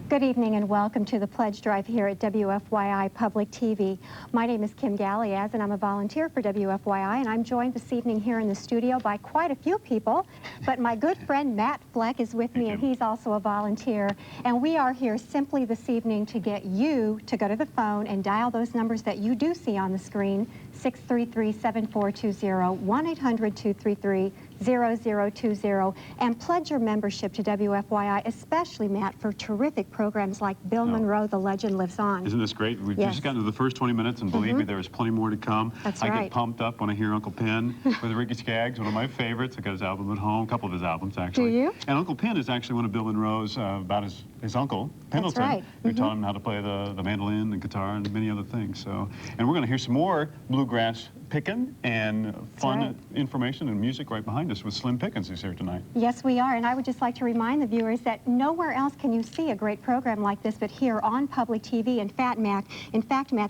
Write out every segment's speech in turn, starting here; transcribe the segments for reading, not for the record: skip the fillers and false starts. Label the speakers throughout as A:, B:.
A: Good evening and welcome to the Pledge Drive here at WFYI Public TV. My name is Kim Galliaz and I'm a volunteer for WFYI, and I'm joined this evening here in the studio by quite a few people, but my good friend Matt Fleck is with me and he's also a volunteer, and we are here simply this evening to get you to go to the phone and dial those numbers that you do see on the screen, 633-7420, 1-800-233-0020, and pledge your membership to WFYI, especially, Matt, for terrific programs like Bill Monroe, The Legend Lives On.
B: Isn't this great? We've just gotten to the first 20 minutes, and believe me, there is plenty more to come.
A: That's
B: I
A: right.
B: get pumped up when I hear Uncle Pen with Ricky Skaggs, one of my favorites. I got his album at home, a couple of his albums, actually.
A: Do you?
B: And Uncle Pen is actually one of Bill Monroe's, about his uncle, Pendleton,
A: That's right.
B: who taught him how to play the mandolin and guitar and many other things. So, and we're going to hear some more bluegrass picking and fun information and music right behind us with Slim Pickins, who's here tonight.
A: Yes, we are, and I would just like to remind the viewers that nowhere else can you see a great program like this but here on public TV. In fact, Matt,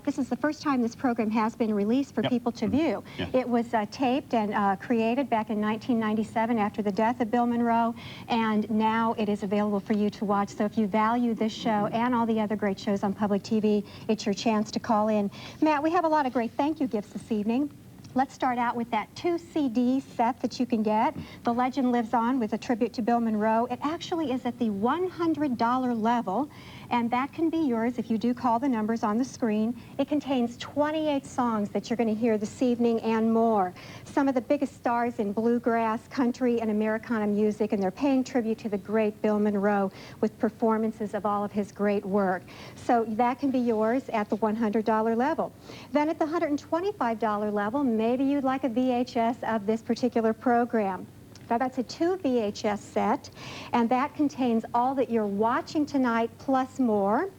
A: this is the first time this program has been released for people to view. It was taped and created back in 1997 after the death of Bill Monroe, and now it is available for you to watch. So if you value this show and all the other great shows on public TV, it's your chance to call in. Matt, we have a lot of great thank you gifts this evening. Let's start out with that 2 CD set that you can get. The Legend Lives On with a tribute to Bill Monroe. It actually is at the $100 level, and that can be yours if you do call the numbers on the screen. It contains 28 songs that you're going to hear this evening and more. Some of the biggest stars in bluegrass, country, and Americana music, and they're paying tribute to the great Bill Monroe with performances of all of his great work. So that can be yours at the $100 level. Then at the $125 level, maybe you'd like a VHS of this particular program. Now that's a 2 VHS set, and that contains all that you're watching tonight plus more,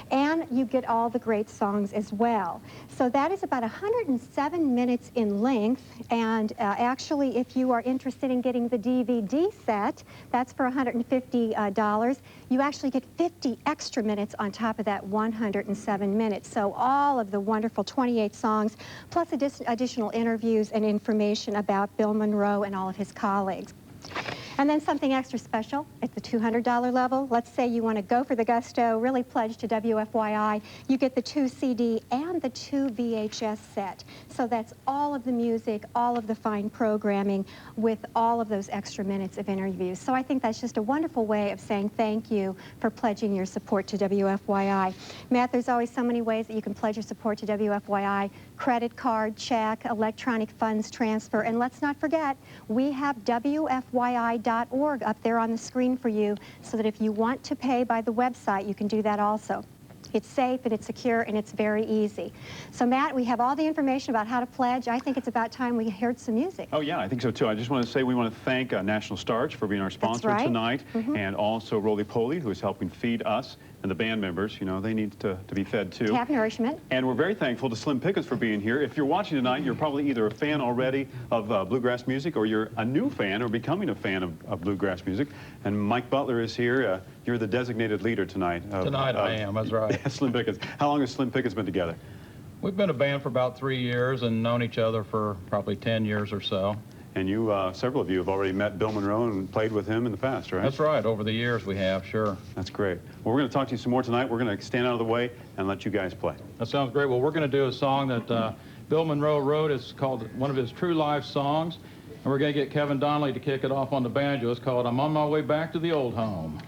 A: and you get all the great songs as well. So that is about 107 minutes in length, and actually if you are interested in getting the DVD set, that's for $150. You actually get 50 extra minutes on top of that 107 minutes. So all of the wonderful 28 songs, plus additional interviews and information about Bill Monroe and all of his colleagues. And then something extra special at the $200 level. Let's say you want to go for the gusto, really pledge to WFYI. You get the 2 CD and the 2 VHS set. So that's all of the music, all of the fine programming with all of those extra minutes of interviews. So I think that's just a wonderful way of saying thank you for pledging your support to WFYI. Matt, there's always so many ways that you can pledge your support to WFYI. Credit card, check, electronic funds transfer, and let's not forget, we have WFYI.org up there on the screen for you, so that if you want to pay by the website, you can do that also. It's safe and it's secure and it's very easy. So Matt, we have all the information about how to pledge. I think it's about time we heard some music.
B: Oh yeah, I think so too. I just want to say we want to thank National Starch for being our sponsor tonight, and also Roly Poly, who is helping feed us and the band members. You know, they need to be fed too.
A: Have nourishment.
B: And we're very thankful to Slim Pickins for being here. If you're watching tonight, you're probably either a fan already of bluegrass music, or you're a new fan or becoming a fan of bluegrass music. And Mike Butler is here. You're the designated leader tonight.
C: Tonight I am, that's right.
B: Slim Pickins. How long has Slim Pickins been together?
C: We've been a band for about 3 years and known each other for probably 10 years or so.
B: And you, several of you have already met Bill Monroe and played with him in the past, right?
C: That's right. Over the years we have, sure.
B: That's great. Well, we're going to talk to you some more tonight. We're going to stand out of the way and let you guys play.
C: That sounds great. Well, we're going to do a song that Bill Monroe wrote. It's called one of his true life songs. And we're going to get Kevin Donnelly to kick it off on the banjo. It's called I'm on My Way Back to the Old Home.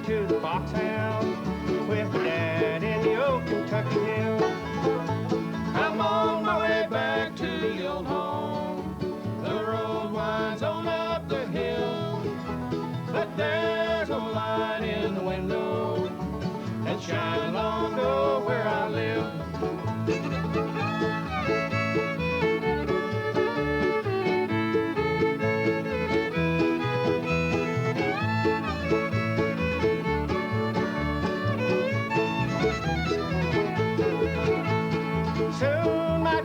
D: To the Foxhound with my dad in the old Kentucky Hill. I'm on my way back to the old home. The road winds on up the hill, but there's a light in the window that shines long ago where I live.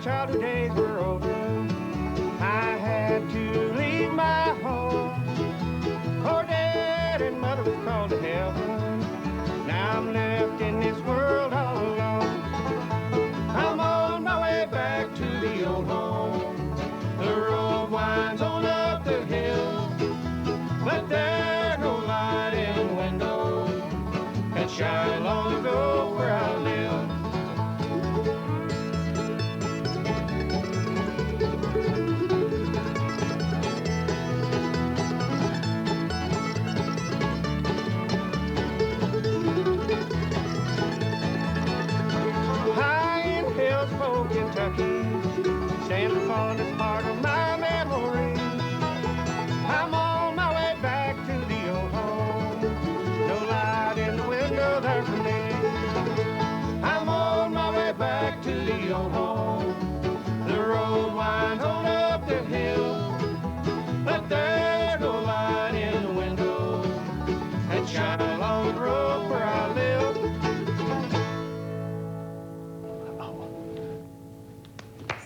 D: childhood days were over. I had to leave my home. Poor Dad and Mother was called to heaven. Now I'm left in this world all alone. I'm on my way back to the old home. The road winds on up the hill, but there's no light in the window that shine long ago where I live. Kentucky stands the fondest part of my memory. I'm on my way back to the old home. No light in the window there for me. I'm on my way back to the old home. The road winds on up the hill, but there's no light in the window that shine along the road where I live.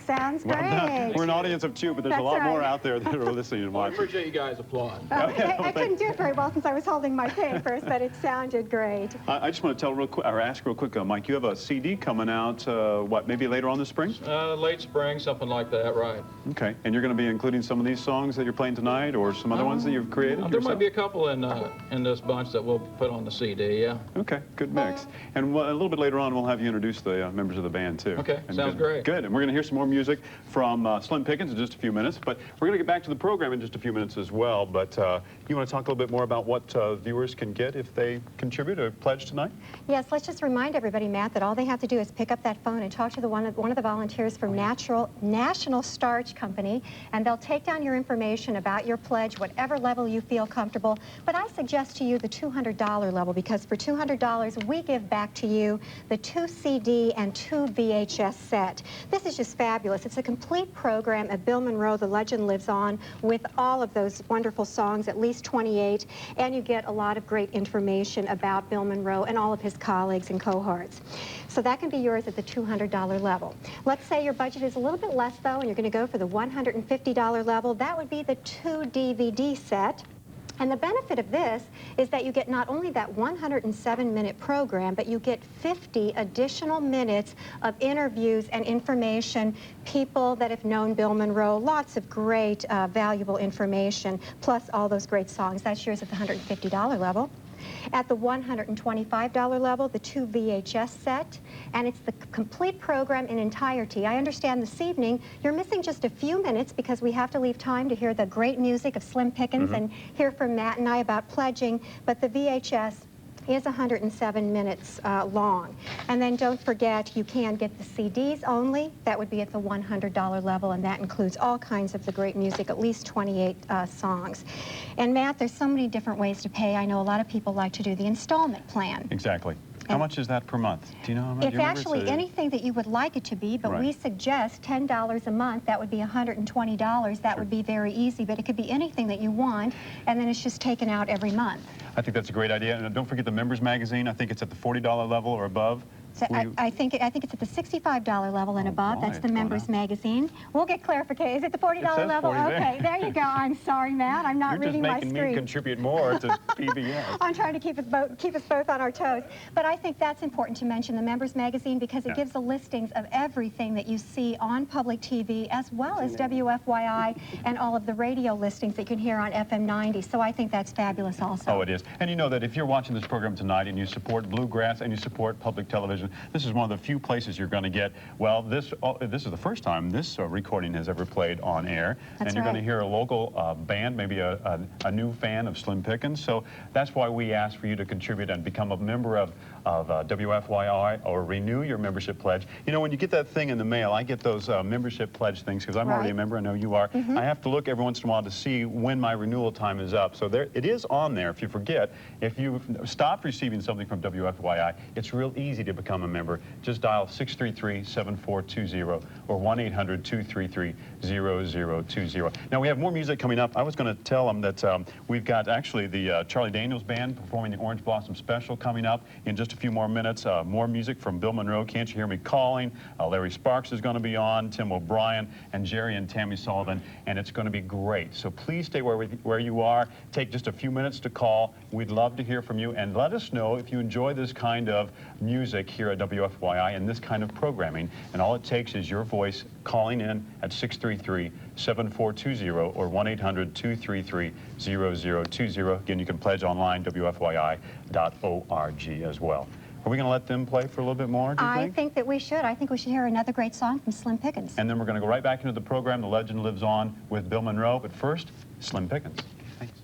A: Sounds great.
B: Well, we're an audience of two, but there's
A: That's
B: a lot more
A: right.
B: out there that are listening and
C: I
B: watching.
C: appreciate you guys applaud.
A: I couldn't do it very well since I was holding my papers, but it sounded great.
B: I just want to tell real quick, or ask real quick, Mike, you have a CD coming out, what, maybe later on this spring?
C: Late spring, something like that, right.
B: Okay, and you're going to be including some of these songs that you're playing tonight, or some other ones that you've created
C: There
B: yourself?
C: might be a couple in this bunch that we'll put on the CD, yeah.
B: Okay, good mix. And a little bit later on, we'll have you introduce the members of the band, too.
C: Okay,
B: And
C: sounds great.
B: Good, and we're going to hear some more music from Slim Pickins in just a few minutes, but we're going to get back to the program in just a few minutes as well. But you want to talk a little bit more about what viewers can get if they contribute or pledge tonight?
A: Yes, let's just remind everybody, Matt, that all they have to do is pick up that phone and talk to one of the volunteers from National Starch Company, and they'll take down your information about your pledge, whatever level you feel comfortable. But I suggest to you the $200 level, because for $200, we give back to you the 2 CD and 2 VHS set. This is just fabulous. It's a complete program of Bill Monroe, The Legend Lives On, with all of those wonderful songs, at least 28, and you get a lot of great information about Bill Monroe and all of his colleagues and cohorts. So that can be yours at the $200 level. Let's say your budget is a little bit less, though, and you're going to go for the $150 level. That would be the 2 DVD set. And the benefit of this is that you get not only that 107-minute program, but you get 50 additional minutes of interviews and information, people that have known Bill Monroe, lots of great, valuable information, plus all those great songs. That's yours at the $150 level. At the $125 level, the 2 VHS set, and it's the complete program in entirety. I understand this evening you're missing just a few minutes because we have to leave time to hear the great music of Slim Pickins and hear from Matt and I about pledging, but the VHS is 107 minutes long. And then don't forget, you can get the CDs only. That would be at the $100 level, and that includes all kinds of the great music, at least 28 songs. And Matt, there's so many different ways to pay. I know a lot of people like to do the installment plan.
B: Exactly. How much is that per month? Do you know how much?
A: It's actually anything that you would like it to be, but we suggest $10 a month. That would be $120. That would be very easy, but it could be anything that you want, and then it's just taken out every month.
B: I think that's a great idea. And don't forget the members magazine. I think it's at the $40 level or above.
A: So I think it's at the $65 level and above. That's the members magazine. We'll get clarification. Is it the $40 level? Okay, there you go. I'm sorry, Matt. I'm not reading my screen.
B: You're just making me contribute more to PBS.
A: I'm trying to keep us both on our toes. But I think that's important to mention, the members magazine, because it gives the listings of everything that you see on public TV, as well as WFYI and all of the radio listings that you can hear on FM 90. So I think that's fabulous also.
B: Oh, it is. And you know that if you're watching this program tonight and you support bluegrass and you support public television, this is one of the few places you're going to get, well, this is the first time this recording has ever played on air.
A: That's
B: and you're
A: right.
B: going to hear a local band, maybe a new fan of Slim Pickins. So that's why we ask for you to contribute and become a member of WFYI or renew your membership pledge. You know, when you get that thing in the mail, I get those membership pledge things because I'm already a member. I know you are. I have to look every once in a while to see when my renewal time is up. So there, it is on there if you forget. If you've stopped receiving something from WFYI, it's real easy to become a member. Just dial 633-7420 or 1-800-233-0020. Now, we have more music coming up. I was going to tell them that we've got actually the Charlie Daniels Band performing the Orange Blossom Special coming up in just a few more minutes. More music from Bill Monroe, Can't You Hear Me Calling? Larry Sparks is going to be on, Tim O'Brien, and Jerry and Tammy Sullivan, and it's going to be great. So please stay where you are. Take just a few minutes to call. We'd love to hear from you, and let us know if you enjoy this kind of music here at WFYI and this kind of programming. And all it takes is your voice calling in at 633-7420 or 1-800-233-0020. Again, you can pledge online, WFYI.org as well. Are we going to let them play for a little bit more, do you think?
A: I think that we should. I think we should hear another great song from Slim Pickins.
B: And then we're going to go right back into the program. The legend lives on with Bill Monroe. But first, Slim Pickins. Thanks.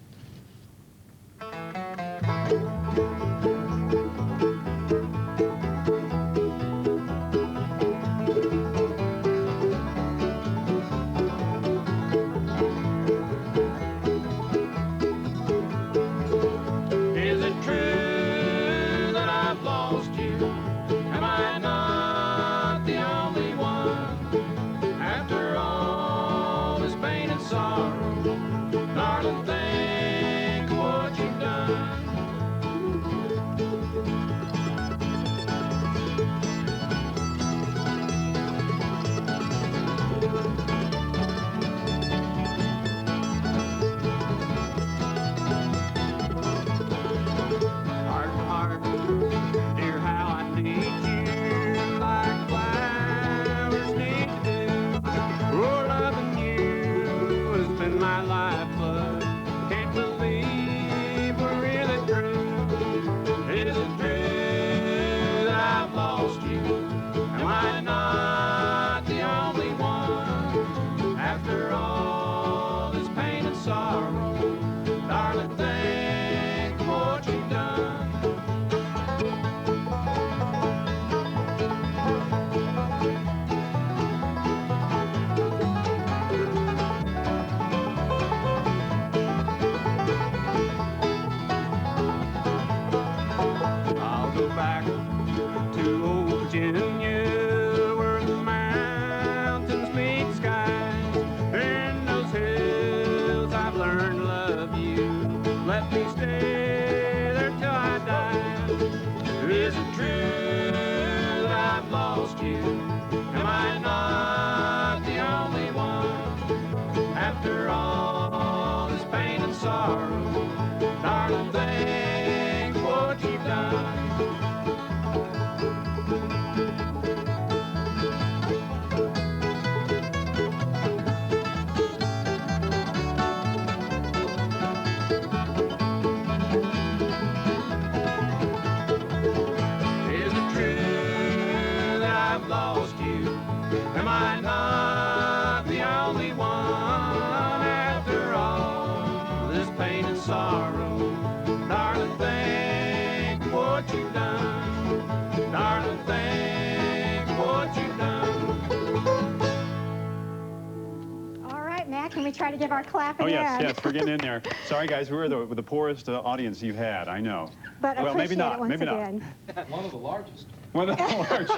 A: Can we try to give our clap
B: Oh,
A: again?
B: yes, we're getting in there. Sorry, guys, we were the poorest audience you had, I know.
A: But
B: well, maybe not,
A: it once
B: maybe
A: again.
B: not.
C: One of the largest.
B: One of the largest.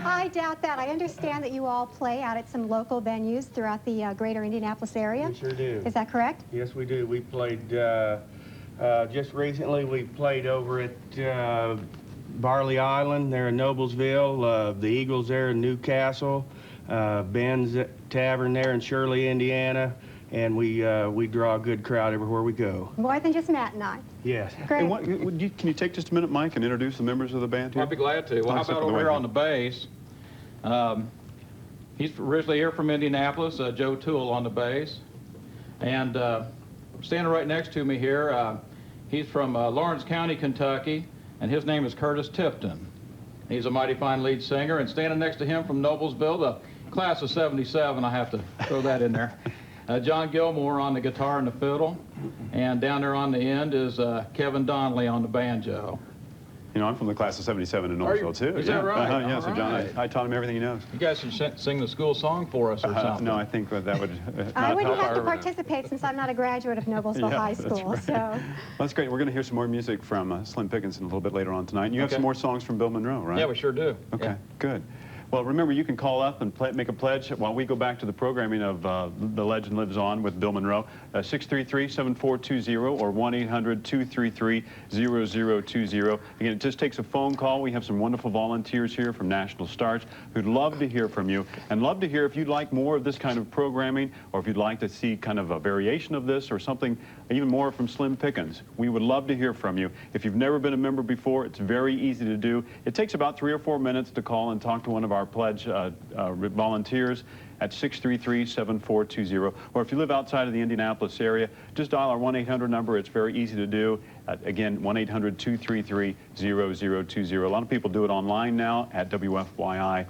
A: I doubt that. I understand that you all play out at some local venues throughout the greater Indianapolis area.
E: We sure do.
A: Is that correct?
E: Yes, we do. We played, just recently, we played over at Barley Island there in Noblesville, the Eagles there in Newcastle, Ben's Tavern there in Shirley, Indiana, and we draw a good crowd everywhere we go.
A: More than just Matt and I.
E: Yes.
A: Great.
B: And can you take just a minute, Mike, and introduce the members of the band here?
C: I'd be glad to. Well, how about over here on the bass? He's originally here from Indianapolis, Joe Toole on the bass. And standing right next to me here, he's from Lawrence County, Kentucky, and his name is Curtis Tipton. He's a mighty fine lead singer. And standing next to him from Noblesville, the class of '77, I have to throw that in there. John Gilmore on the guitar and the fiddle. And down there on the end is Kevin Donnelly on the banjo.
B: You know, I'm from the class of '77 in Northville, too.
C: Is that right?
B: Yeah, so John,
C: Right.
B: I taught him everything he knows.
C: You guys should sing the school song for us or something.
B: No, I think that would
A: I
B: not
A: wouldn't
B: help
A: have to
B: our...
A: participate since I'm not a graduate of Noblesville
B: Yeah,
A: High
B: that's
A: School.
B: right.
A: So.
B: Well, that's great. We're going to hear some more music from Slim Pickins a little bit later on tonight. And you have some more songs from Bill Monroe, right?
C: Yeah, we sure do.
B: Okay,
C: Yeah.
B: good. Well, remember, you can call up and make a pledge while we go back to the programming of The Legend Lives On with Bill Monroe. 633-7420 or 1-800-233-0020. Again, it just takes a phone call. We have some wonderful volunteers here from National Stars who'd love to hear from you, and love to hear if you'd like more of this kind of programming, or if you'd like to see kind of a variation of this or something even more from Slim Pickins. We would love to hear from you. If you've never been a member before, it's very easy to do. It takes about 3 or 4 minutes to call and talk to one of our pledge volunteers at 633-7420. Or if you live outside of the Indianapolis area, just dial our 1-800 number. It's very easy to do. Again, 1-800-233-0020. A lot of people do it online now at WFYI.org,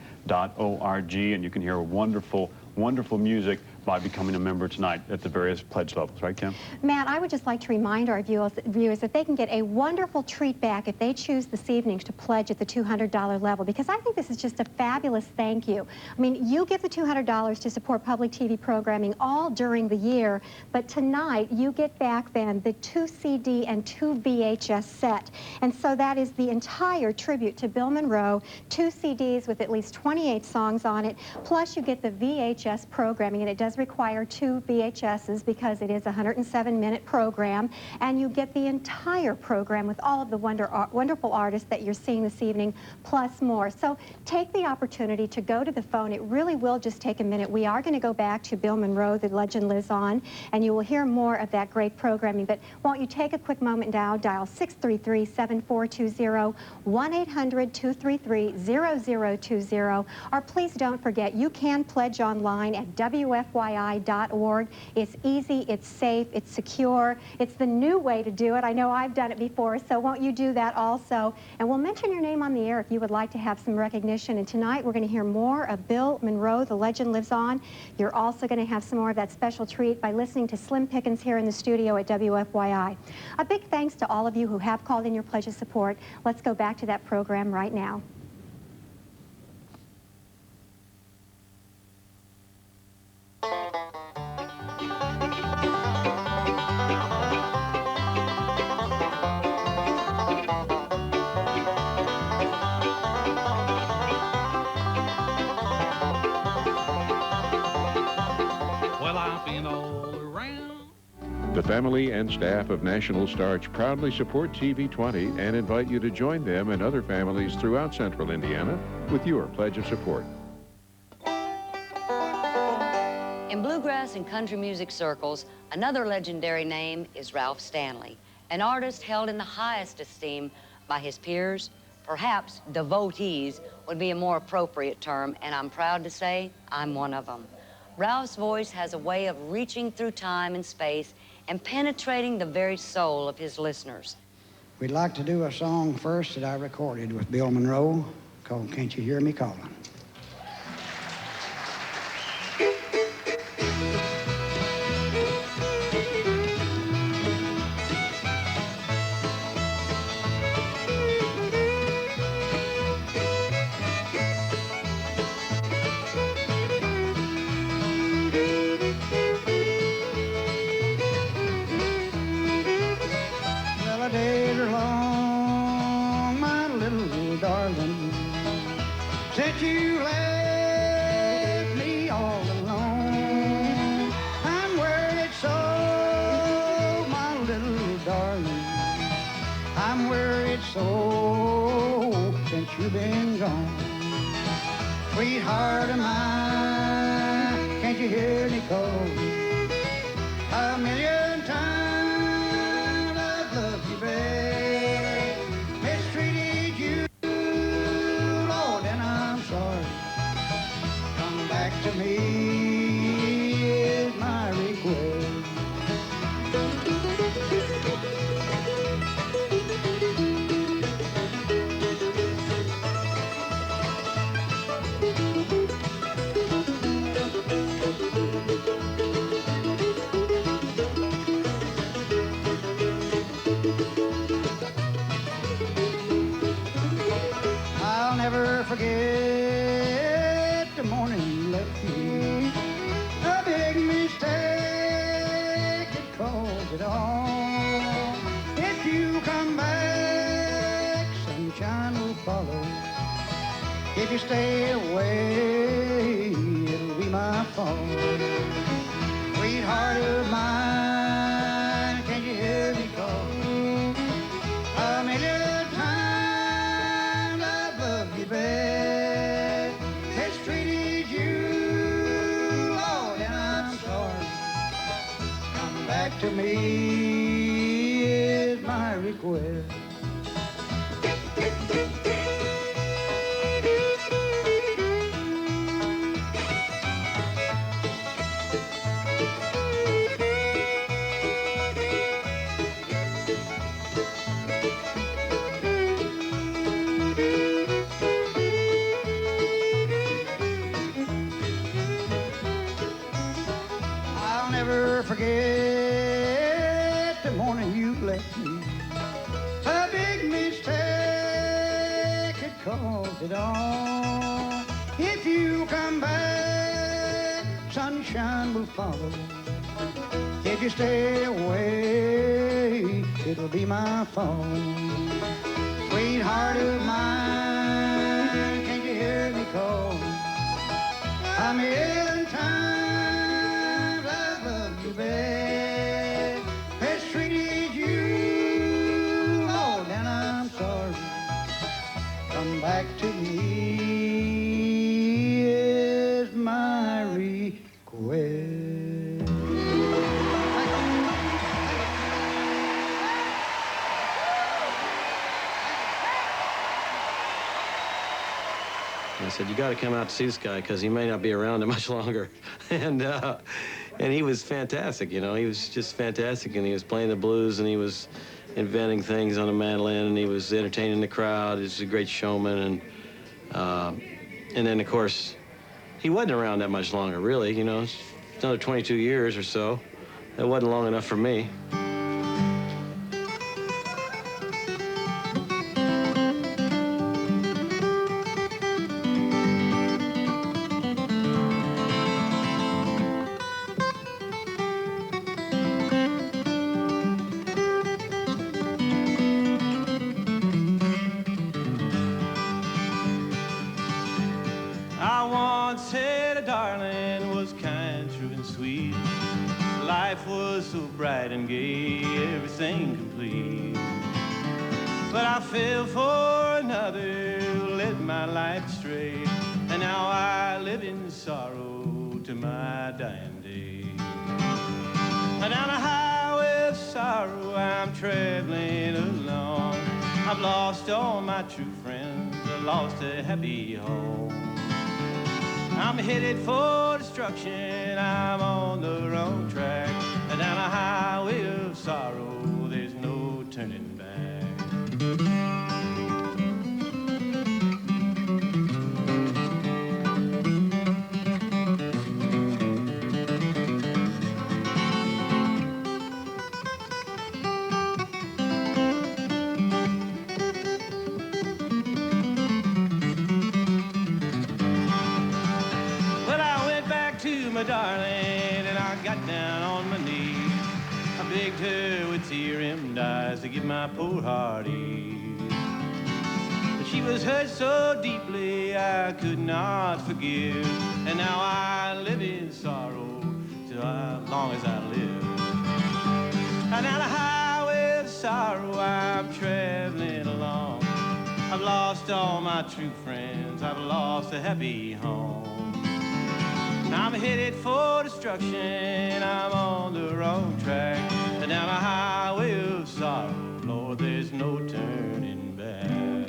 B: and you can hear wonderful, wonderful music by becoming a member tonight at the various pledge levels. Right, Kim?
A: Matt, I would just like to remind our viewers that they can get a wonderful treat back if they choose this evening to pledge at the $200 level, because I think this is just a fabulous thank you. I mean, you give the $200 to support public TV programming all during the year, but tonight you get back then the 2 CD and 2 VHS set. And so that is the entire tribute to Bill Monroe, 2 CDs with at least 28 songs on it, plus you get the VHS programming, and it does require 2 VHSs because it is a 107-minute program, and you get the entire program with all of the wonderful artists that you're seeing this evening, plus more. So take the opportunity to go to the phone. It really will just take a minute. We are going to go back to Bill Monroe, The Legend Lives On, and you will hear more of that great programming. But won't you take a quick moment now, dial 633-7420, 1-800-233-0020, or please don't forget, you can pledge online at WFYI.org. It's easy, it's safe, it's secure. It's the new way to do it. I know I've done it before, so won't you do that also? And we'll mention your name on the air if you would like to have some recognition. And tonight we're going to hear more of Bill Monroe, The Legend Lives On. You're also going to have some more of that special treat by listening to Slim Pickins here in the studio at WFYI. A big thanks to all of you who have called in your pledge of support. Let's go back to that program right now.
F: The family and staff of National Starch proudly support TV20 and invite you to join them and other families throughout Central Indiana with your pledge of support.
G: In bluegrass and country music circles, another legendary name is Ralph Stanley, an artist held in the highest esteem by his peers. Perhaps devotees would be a more appropriate term, and I'm proud to say I'm one of them. Ralph's voice has a way of reaching through time and space and penetrating the very soul of his listeners.
H: We'd like to do a song first that I recorded with Bill Monroe called Can't You Hear Me Calling? Days are long, my little darling, since you left me all alone. I'm worried so, my little darling, I'm worried so, since you've been gone. Sweetheart of mine, can't you hear me call? A million times I've loved you, babe, mistreated you, Lord, and I'm sorry. Come back to me is my request. I'll never forget the morning you left me. A big mistake that caused it all. If you come back, sunshine will follow. If you stay away, to me is my request. I'll never forget the morning you left me. A big mistake had caused it all. If you come back, sunshine will follow. If you stay away, it'll be my fault. Sweetheart of mine, can't you hear me call? A million times I've loved you best, mistreated you more than I'm sorry. Come back to me is my request.
I: I said, you got to come out to see this guy because he may not be around much longer. And he was fantastic, you know. He was just fantastic, and he was playing the blues, and he was inventing things on the mandolin, and he was entertaining the crowd. He was a great showman, and then, of course, he wasn't around that much longer, really, you know. It's another 22 years or so. That wasn't long enough for me.
D: I once had a darling, was kind, true, and sweet. Life was so bright and gay, everything complete. But I fell for another, led my life astray, and now I live in sorrow to my dying day. And down a highway of sorrow I'm traveling along. I've lost all my true friends, I lost a happy home. I'm headed for destruction, I'm on the wrong track. And down a highway of sorrow, there's no turning back. My darling, and I got down on my knees. I begged her with tear-rimmed eyes to give my poor heart ease. But she was hurt so deeply I could not forgive, and now I live in sorrow till as long as I live. And down the highway of sorrow I'm traveling along. I've lost all my true friends, I've lost a happy home. I'm headed for destruction, I'm on the wrong track. And down a highway of sorrow, Lord, there's no turning back.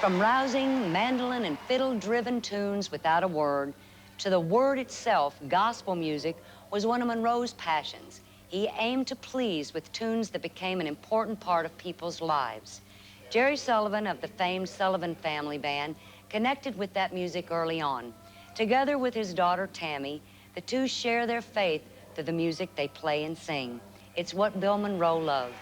G: From rousing mandolin and fiddle-driven tunes without a word to the word itself, gospel music was one of Monroe's passions. He aimed to please with tunes that became an important part of people's lives. Jerry Sullivan of the famed Sullivan Family Band connected with that music early on. Together with his daughter, Tammy, the two share their faith through the music they play and sing. It's what Bill Monroe loved.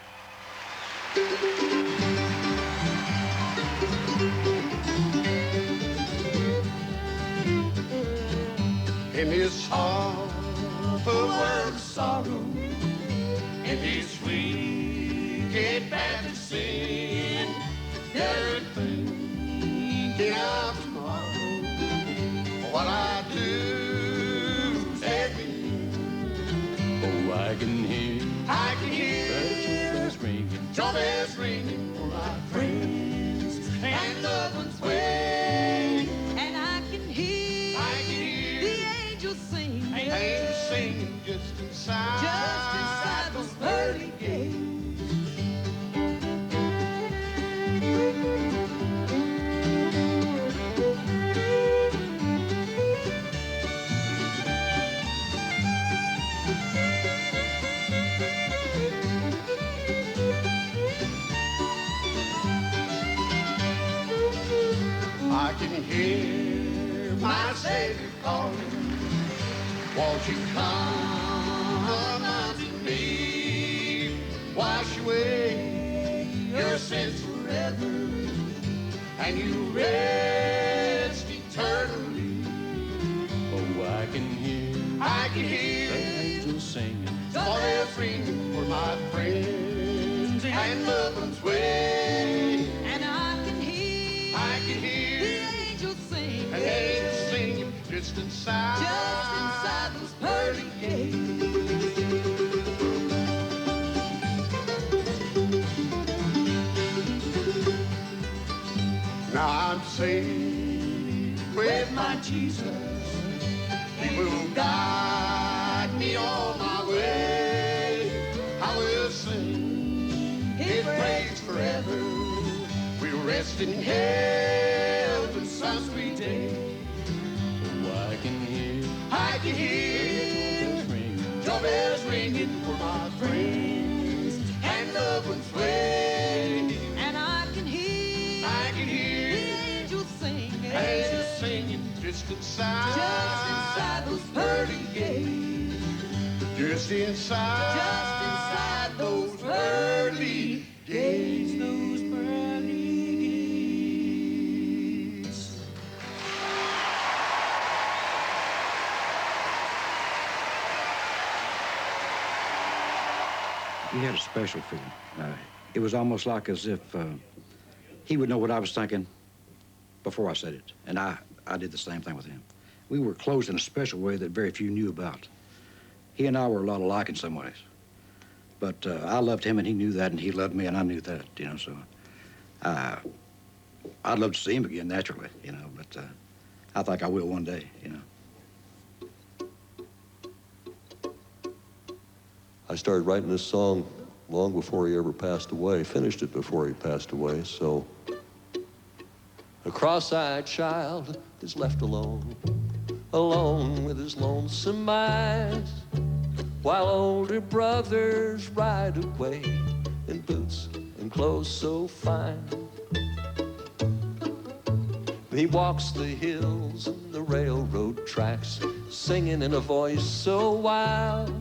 J: In this song full of sorrow, in this sweet get back to sin, everything of tomorrow. What I do every
D: Oh, I can hear
J: the
D: trumpets ringing
J: for my friends and loved ones waiting,
K: And I can hear
J: I can hear my Savior calling. Won't you come unto me? Wash away your sins forever, and you rest eternally.
D: Oh, I can hear
J: angels singing, joyous ringing for my friends and loved ones waiting.
K: And I can hear the angels sing,
J: and angels singing just inside
K: those pearly gates.
J: Now I'm saved with my Jesus. He will guide me on my way. I will sing His praise forever. We'll rest in heaven's some sweet day.
D: Oh,
J: I can hear your bells ringing for my friends and loved ones waiting.
K: And I can hear the angels singing
J: Just inside
K: those pearly gates.
J: Just inside those pearly gates.
K: Those pearly gates.
L: He had a special feeling. It was almost like as if he would know what I was thinking before I said it. And I did the same thing with him. We were close in a special way that very few knew about. He and I were a lot alike in some ways. But I loved him, and he knew that, and he loved me, and I knew that, you know, so I'd love to see him again, naturally, you know, but I think I will one day, you know.
M: I started writing this song long before he ever passed away, finished it before he passed away, so. A cross-eyed child is left alone, alone with his lonesome eyes, while older brothers ride away in boots and clothes so fine. He walks the hills and the railroad tracks, singing in a voice so wild,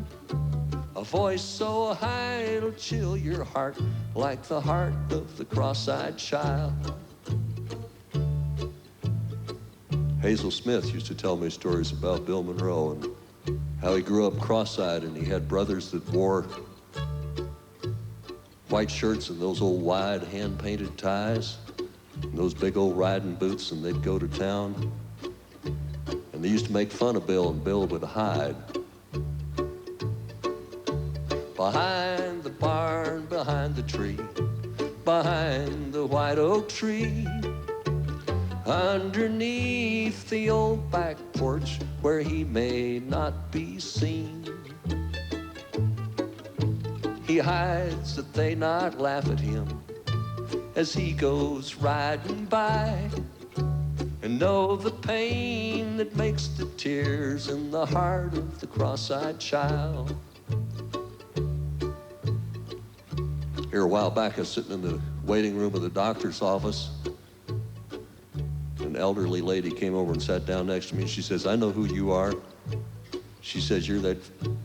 M: a voice so high it'll chill your heart like the heart of the cross-eyed child. Hazel Smith used to tell me stories about Bill Monroe and how he grew up cross-eyed, and he had brothers that wore white shirts and those old wide hand-painted ties and those big old riding boots, and they'd go to town. And they used to make fun of Bill, and Bill would hide behind the barn, behind the tree, behind the white oak tree, underneath the old back porch where he may not be seen. He hides that they not laugh at him as he goes riding by, and know the pain that makes the tears in the heart of the cross-eyed child. Here a while back, I was sitting in the waiting room of the doctor's office. An elderly lady came over and sat down next to me, and she says, "I know who you are." She says, "You're that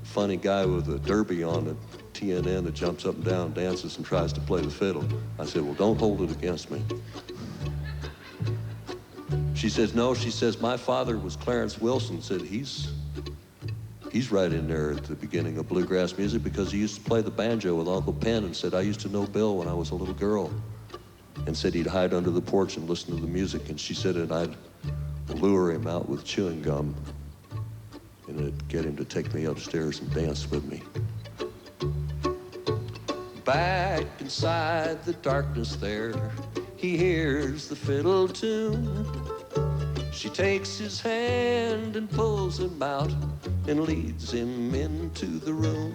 M: funny guy with a derby on at TNN that jumps up and down, dances, and tries to play the fiddle." I said, "Well, don't hold it against me." She says, "No," she says, "my father was Clarence Wilson." Said, he's right in there at the beginning of bluegrass music because he used to play the banjo with Uncle Pen, and said, "I used to know Bill when I was a little girl." And said he'd hide under the porch and listen to the music. And she said, and I'd lure him out with chewing gum, and it'd get him to take me upstairs and dance with me. Back inside the darkness there, he hears the fiddle tune. She takes his hand and pulls him out and leads him into the room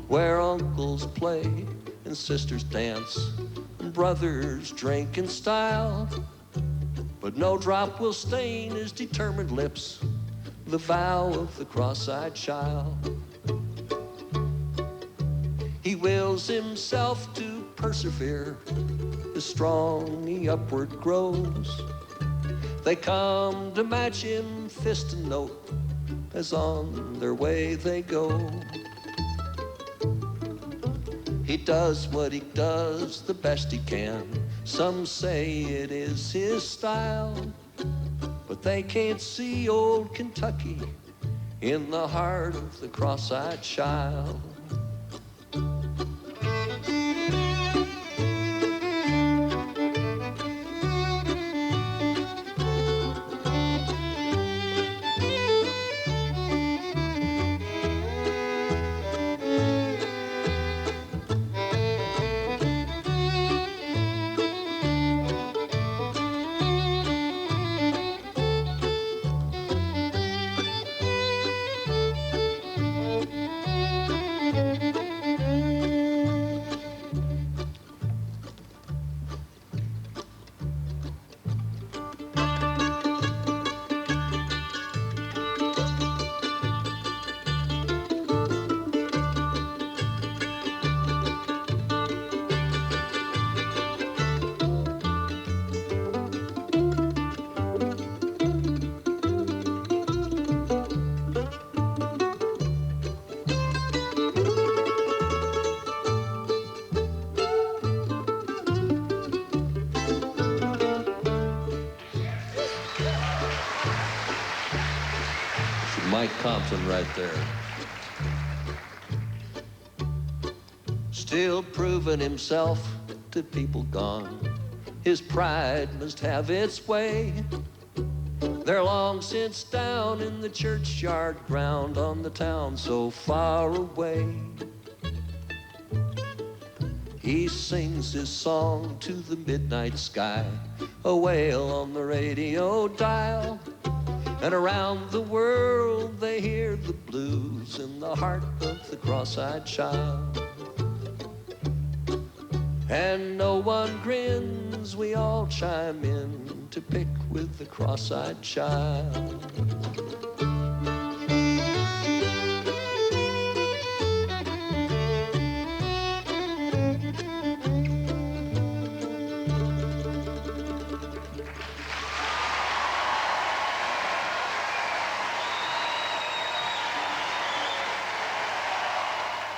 M: where uncles play and sisters dance and brothers drink in style, but no drop will stain his determined lips, the vow of the cross-eyed child. He wills himself to persevere. As strong he upward grows. They come to match him fist and note as on their way they go. He does what he does the best he can. Some say it is his style, but they can't see old Kentucky in the heart of the cross-eyed child. Mike Compton right there. Still proving himself to people gone. His pride must have its way. They're long since down in the churchyard ground on the town so far away. He sings his song to the midnight sky, a wail on the radio dial. And around the world they hear the blues in the heart of the cross-eyed child. And no one grins, we all chime in to pick with the cross-eyed child.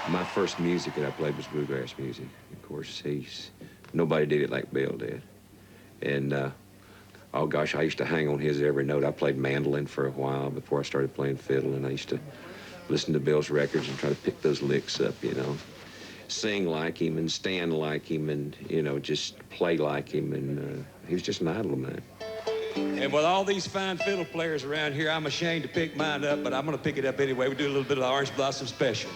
N: My first music that I played was bluegrass music. Of course, nobody did it like Bill did. And, oh gosh, I used to hang on his every note. I played mandolin for a while before I started playing fiddle, and I used to listen to Bill's records and try to pick those licks up, you know. Sing like him and stand like him and, you know, just play like him, and he was just an idol of mine.
O: And with all these fine fiddle players around here, I'm ashamed to pick mine up, but I'm going to pick it up anyway. We do a little bit of the Orange Blossom Special.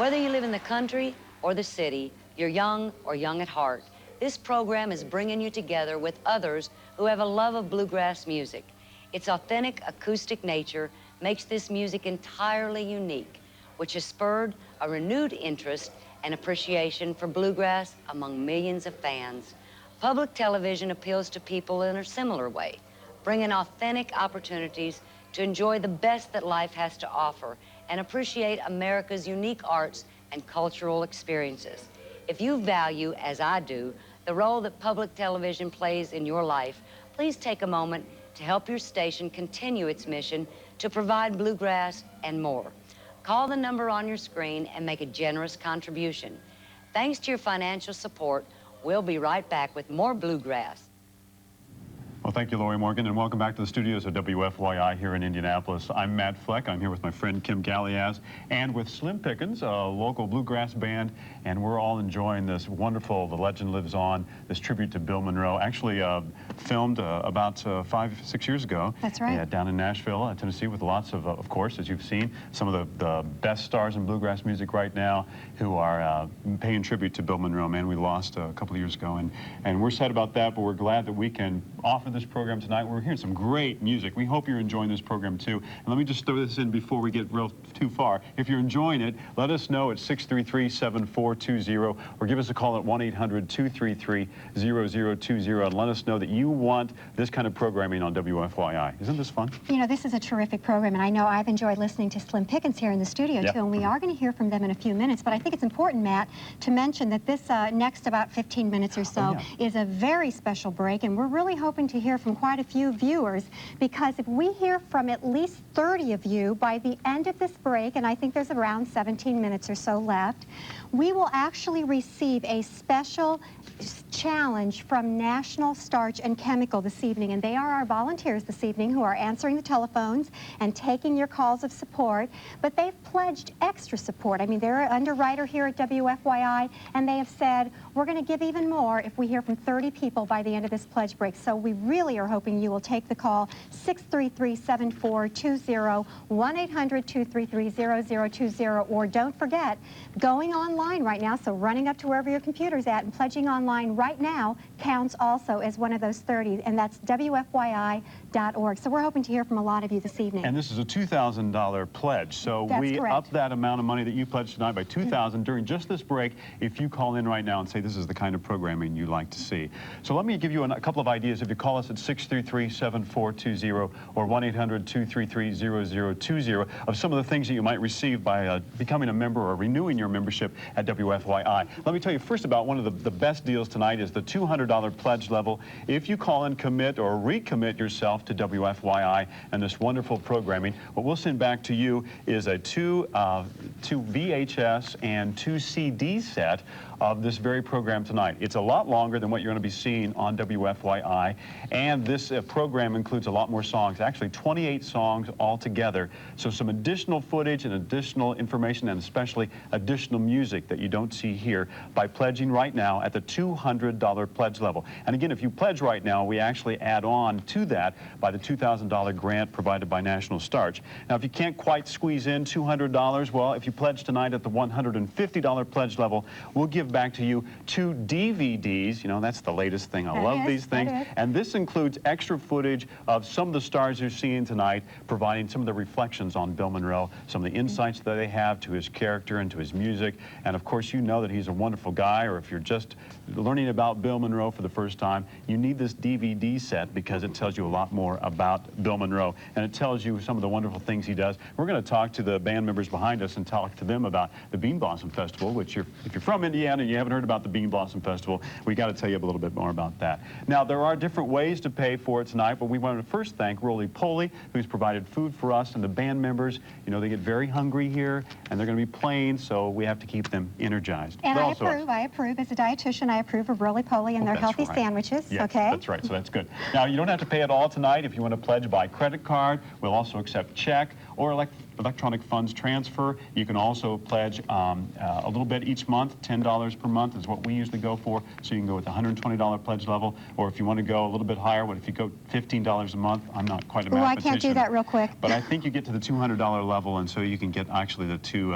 G: Whether you live in the country or the city, you're young or young at heart, this program is bringing you together with others who have a love of bluegrass music. Its authentic acoustic nature makes this music entirely unique, which has spurred a renewed interest and appreciation for bluegrass among millions of fans. Public television appeals to people in a similar way, bringing authentic opportunities to enjoy the best that life has to offer and appreciate America's unique arts and cultural experiences. If you value, as I do, the role that public television plays in your life, please take a moment to help your station continue its mission to provide bluegrass and more. Call the number on your screen and make a generous contribution. Thanks to your financial support, we'll be right back with more bluegrass.
B: Well, thank you, Lori Morgan, and welcome back to the studios of WFYI here in Indianapolis. I'm Matt Fleck. I'm here with my friend Kim Galliaz and with Slim Pickins, a local bluegrass band, and we're all enjoying this wonderful The Legend Lives On, this tribute to Bill Monroe, actually filmed about 5-6 years ago.
A: That's right.
B: Down in Nashville, Tennessee, with lots of course, as you've seen, some of the best stars in bluegrass music right now who are paying tribute to Bill Monroe. Man, we lost a couple of years ago, and we're sad about that, but we're glad that we can offer this program tonight. We're hearing some great music. We hope you're enjoying this program too. And let me just throw this in before we get too far. If you're enjoying it, let us know at 633-7420 or give us a call at 1-800-233-0020 and let us know that you want this kind of programming on WFYI. Isn't this fun?
A: You know, this is a terrific program, and I know I've enjoyed listening to Slim Pickins here in the studio too, and we are going to hear from them in a few minutes, but I think it's important, Matt, to mention that this next about 15 minutes or so is a very special break, and we're really hoping to hear from quite a few viewers, because if we hear from at least 30 of you by the end of this break, and I think there's around 17 minutes or so left, we will actually receive a special challenge from National Starch and Chemical this evening, and they are our volunteers this evening who are answering the telephones and taking your calls of support, but they've pledged extra support. I mean, they're an underwriter here at WFYI, and they have said, we're going to give even more if we hear from 30 people by the end of this pledge break. So we really are hoping you will take the call, 633-7420, 1-800-233-0020, or don't forget, going online right now, so running up to wherever your computer's at and pledging online right now counts also as one of those 30, and that's WFYI.org. So we're hoping to hear from a lot of you this evening.
B: And this is a $2,000 pledge, so we up that amount of money that you pledged tonight by $2,000 during just this break if you call in right now and say this is the kind of programming you'd like to see. So let me give you a couple of ideas. If you call us at 633-7420 or 1-800-233-0020 of some of the things that you might receive by becoming a member or renewing your membership at WFYI. Let me tell you first about one of the best deals tonight is the $200 pledge level. If you call and commit or recommit yourself to WFYI and this wonderful programming, what we'll send back to you is a two VHS and 2 CD set of this very program tonight. It's a lot longer than what you're going to be seeing on WFYI, and this program includes a lot more songs, actually 28 songs altogether, so some additional footage and additional information and especially additional music that you don't see here by pledging right now at the $200 pledge level. And again, if you pledge right now, we actually add on to that by the $2,000 grant provided by National Starch. Now, if you can't quite squeeze in $200, well, if you pledge tonight at the $150 pledge level, we'll give back to you 2 DVDs. You know, that's the latest thing. I love these things. And this includes extra footage of some of the stars you're seeing tonight, providing some of the reflections on Bill Monroe, some of the insights that they have to his character and to his music. And of course, you know that he's a wonderful guy, or if you're just learning about Bill Monroe for the first time, you need this DVD set because it tells you a lot more about Bill Monroe, and it tells you some of the wonderful things he does. We're going to talk to the band members behind us and talk to them about the Bean Blossom Festival, which if you're from Indiana and you haven't heard about the Bean Blossom Festival, we got to tell you a little bit more about that. Now, there are different ways to pay for it tonight, but we want to first thank Roly Poly, who's provided food for us and the band members. You know, they get very hungry here, and they're going to be playing, so we have to keep them energized.
A: And I approve, as a dietitian, I approve of Roly Poly and their healthy sandwiches, okay?
B: That's right, so that's good. Now, you don't have to pay it all tonight. If you want to pledge by credit card, we'll also accept check or electronic funds transfer. You can also pledge a little bit each month. $10 per month is what we usually go for. So you can go with the $120 pledge level, or if you want to go a little bit higher, what if you go $15 a month? I'm not quite a mathematician.
A: I can't do that real quick.
B: But I think you get to the $200 level, and so you can get actually the 2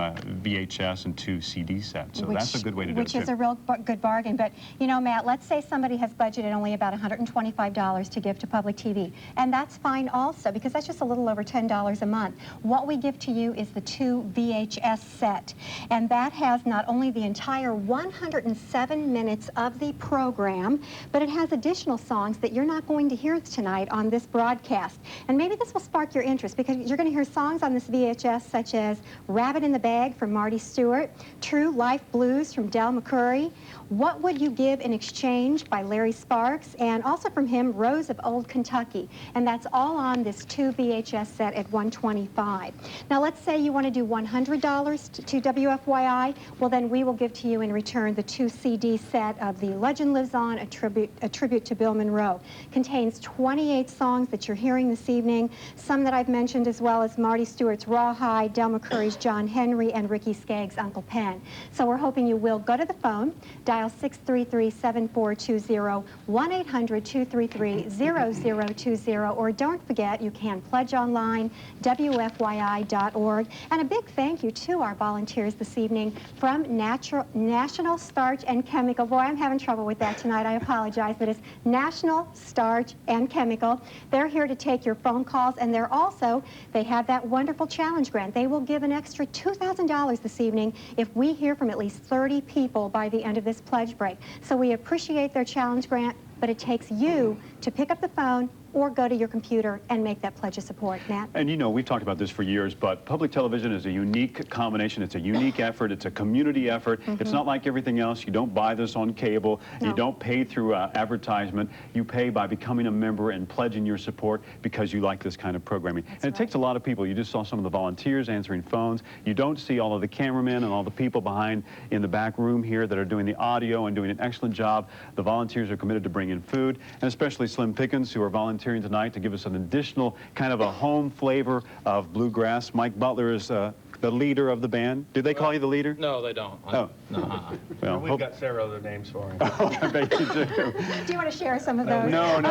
B: VHS and 2 CD sets. So that's a good way to do it,
A: Which is a real good bargain. But, you know, Matt, let's say somebody has budgeted only about $125 to give to public TV. And that's fine also, because that's just a little over $10 a month. What we give to you is the 2 VHS set. And that has not only the entire 107 minutes of the program, but it has additional songs that you're not going to hear tonight on this broadcast. And maybe this will spark your interest, because you're going to hear songs on this VHS such as Rabbit in the Bag from Marty Stewart, True Life Blues from Del McCoury, What Would You Give in Exchange by Larry Sparks, and also from him, Rose of Old Kentucky. And that's all on this 2 VHS set at $125. Now let's say you want to do $100 to WFYI. Well, then we will give to you in return the 2 CD set of The Legend Lives On, a tribute to Bill Monroe. Contains 28 songs that you're hearing this evening, some that I've mentioned, as well as Marty Stewart's Rawhide, Del McCoury's John Henry, and Ricky Skaggs' Uncle Pen. So we're hoping you will go to the phone, dial 633-7420, 1-800-233-0020, or don't forget, you can pledge online, WFYI.org. And a big thank you to our volunteers this evening from National Starch and Chemical. Boy, I'm having trouble with that tonight. I apologize, but it's National Starch and Chemical. They're here to take your phone calls, and they have that wonderful challenge grant. They will give an extra $2,000 this evening if we hear from at least 30 people by the end of this pledge break. So we appreciate their challenge grant, but it takes you to pick up the phone or go to your computer and make that pledge of support. Matt?
B: And you know, we've talked about this for years, but public television is a unique combination. It's a unique effort. It's a community effort. It's not like everything else. You don't buy this on cable. No. You don't pay through advertisement. You pay by becoming a member and pledging your support because you like this kind of programming. That's and it takes a lot of people. You just saw some of the volunteers answering phones. You don't see all of the cameramen and all the people behind in the back room here that are doing the audio and doing an excellent job. The volunteers are committed to bring in food, and especially Slim Pickins, who are volunteering tonight to give us an additional kind of a home flavor of bluegrass. Mike Butler is the leader of the band. Do they call you the leader?
C: No, they don't.
B: Oh.
C: No.
E: Well, we've got several other names for him.
B: I bet you do.
A: Do you want to share some of those?
B: No,
A: okay, you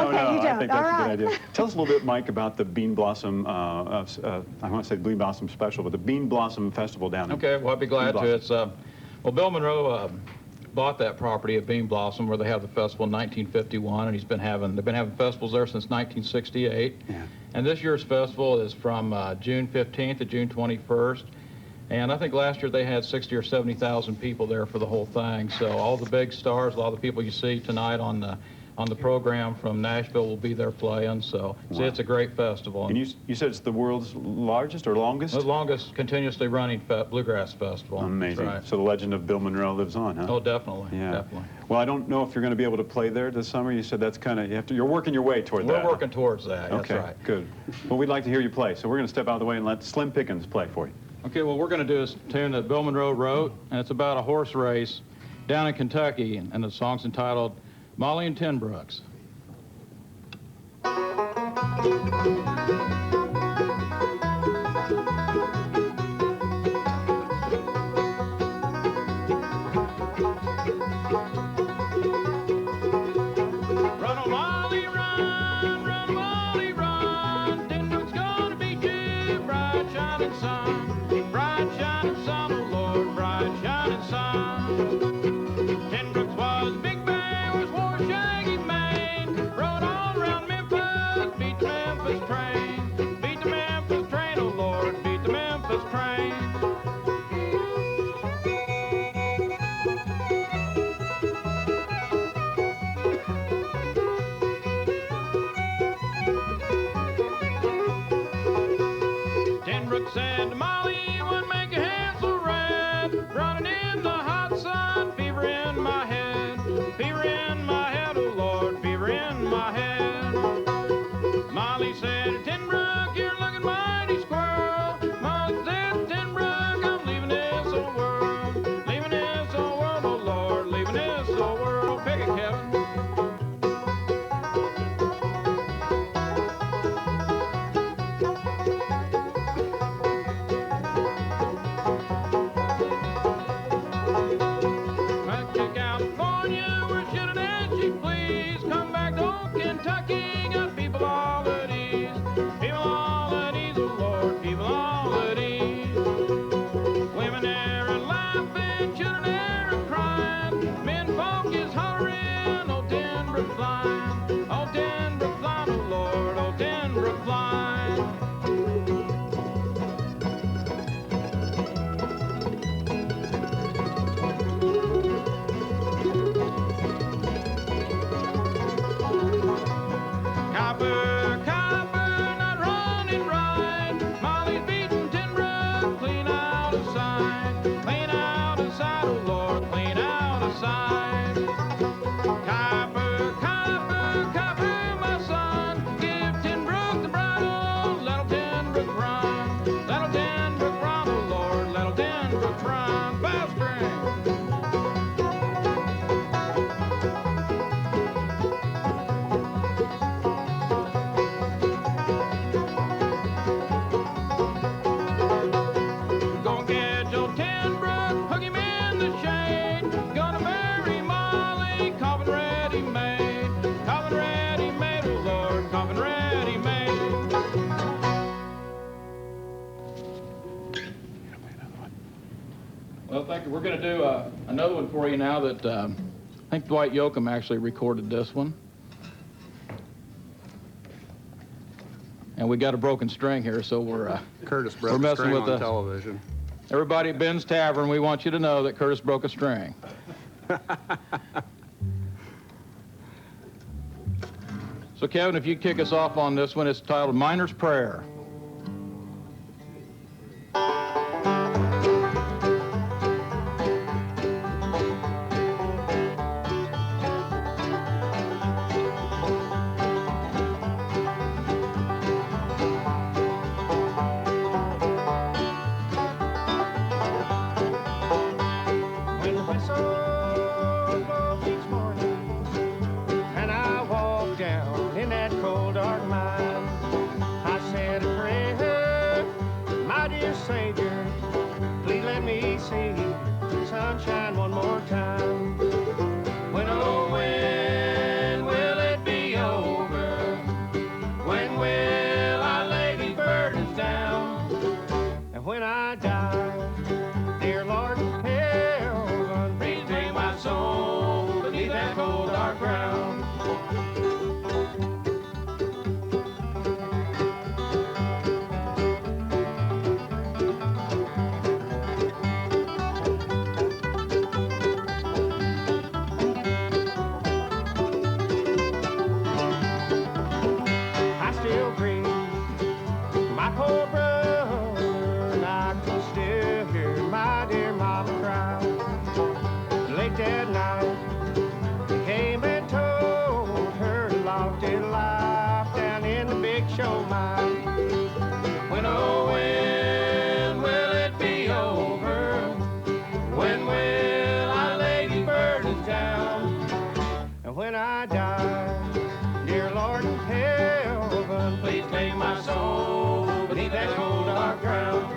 A: don't.
B: I think that's a good idea. Tell us a little bit, Mike, about the Bean Blossom, I want to say Bean Blossom Special, but the Bean Blossom Festival down there.
C: Okay, well, I'd be glad to. It's, well, Bill Monroe bought that property at Bean Blossom where they have the festival in 1951, and they've been having festivals there since 1968. Yeah. And this year's festival is from June 15th to June 21st. And I think last year they had 60 or 70,000 people there for the whole thing. So all the big stars, a lot of the people you see tonight on the program from Nashville will be there playing. So wow. See, it's a great festival.
B: And you said it's the world's largest or longest?
C: The longest continuously running bluegrass festival.
B: Amazing.
C: Right.
B: So the legend of Bill Monroe lives on, huh?
C: Oh, definitely.
B: Yeah.
C: Definitely.
B: Well, I don't know if you're going to be able to play there this summer. You said that's kind of, you're working your way toward that.
C: We're working towards that.
B: Okay,
C: that's right.
B: Good. Well, we'd like to hear you play. So we're going to step out of the way and let Slim Pickins play for you.
C: Okay, well, we're going to do a tune that Bill Monroe wrote, and it's about a horse race down in Kentucky, and the song's entitled Molly and Ten Brooks. wife. Copper, copper, copper, my son, give Tenbrook the bridle, let old Tenbrook run. Let old Tenbrook run, oh Lord, let old Tenbrook run. Bow string. Gonna get Joe Tenbrook, hook him in the shade. Gonna marry Molly, coffin ready made. Coffin ready made, oh Lord, coffin ready made. Well, thank you. We're going to do another one for you now that I think Dwight Yoakam actually recorded this one. And we got a broken string here, so we're
P: Curtis broke
C: we're
P: a
C: messing
P: string
C: with
P: on
C: the
P: television.
C: Everybody at Ben's Tavern, we want you to know that Curtis broke a string. So, Kevin, if you'd kick us off on this one, it's titled Miner's Prayer.
D: When the whistle blows each morning and I walk down in that cold dark mine, I said a prayer, my dear Savior, please let me see sunshine one more time. When, oh, when will it be over? When will I lay these burdens down? And when I die, dear Lord in heaven, please take my soul beneath that cold dark ground. I still grieve my poor brother, and I can still hear my dear mama cry. Late that night, he came and told her he lost his life down in the big show mine. When, oh, when will it be over? When will I lay these burdens down? And when I die, dear Lord in heaven, please take my soul beneath that cold dark ground.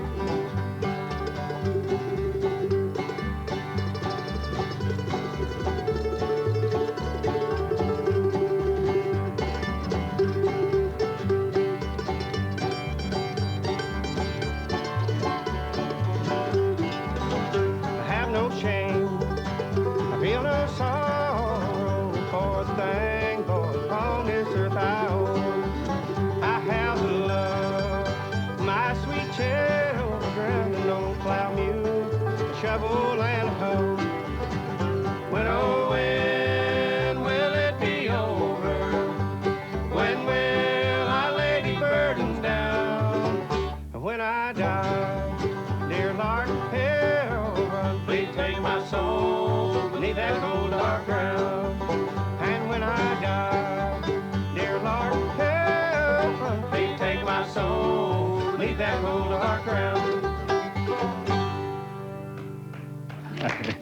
D: I have no shame, I feel no sorrow for the thing, Lord, upon this earth I own. I have the love, my sweet children, and no plow mule, a shovel and a hoe. When, oh, when will it be over? When will I lay these burdens down? And when I die, dear Lord in heaven, please take my soul beneath that cold dark ground. And when I die, dear Lord in heaven, please take my soul beneath that cold dark ground.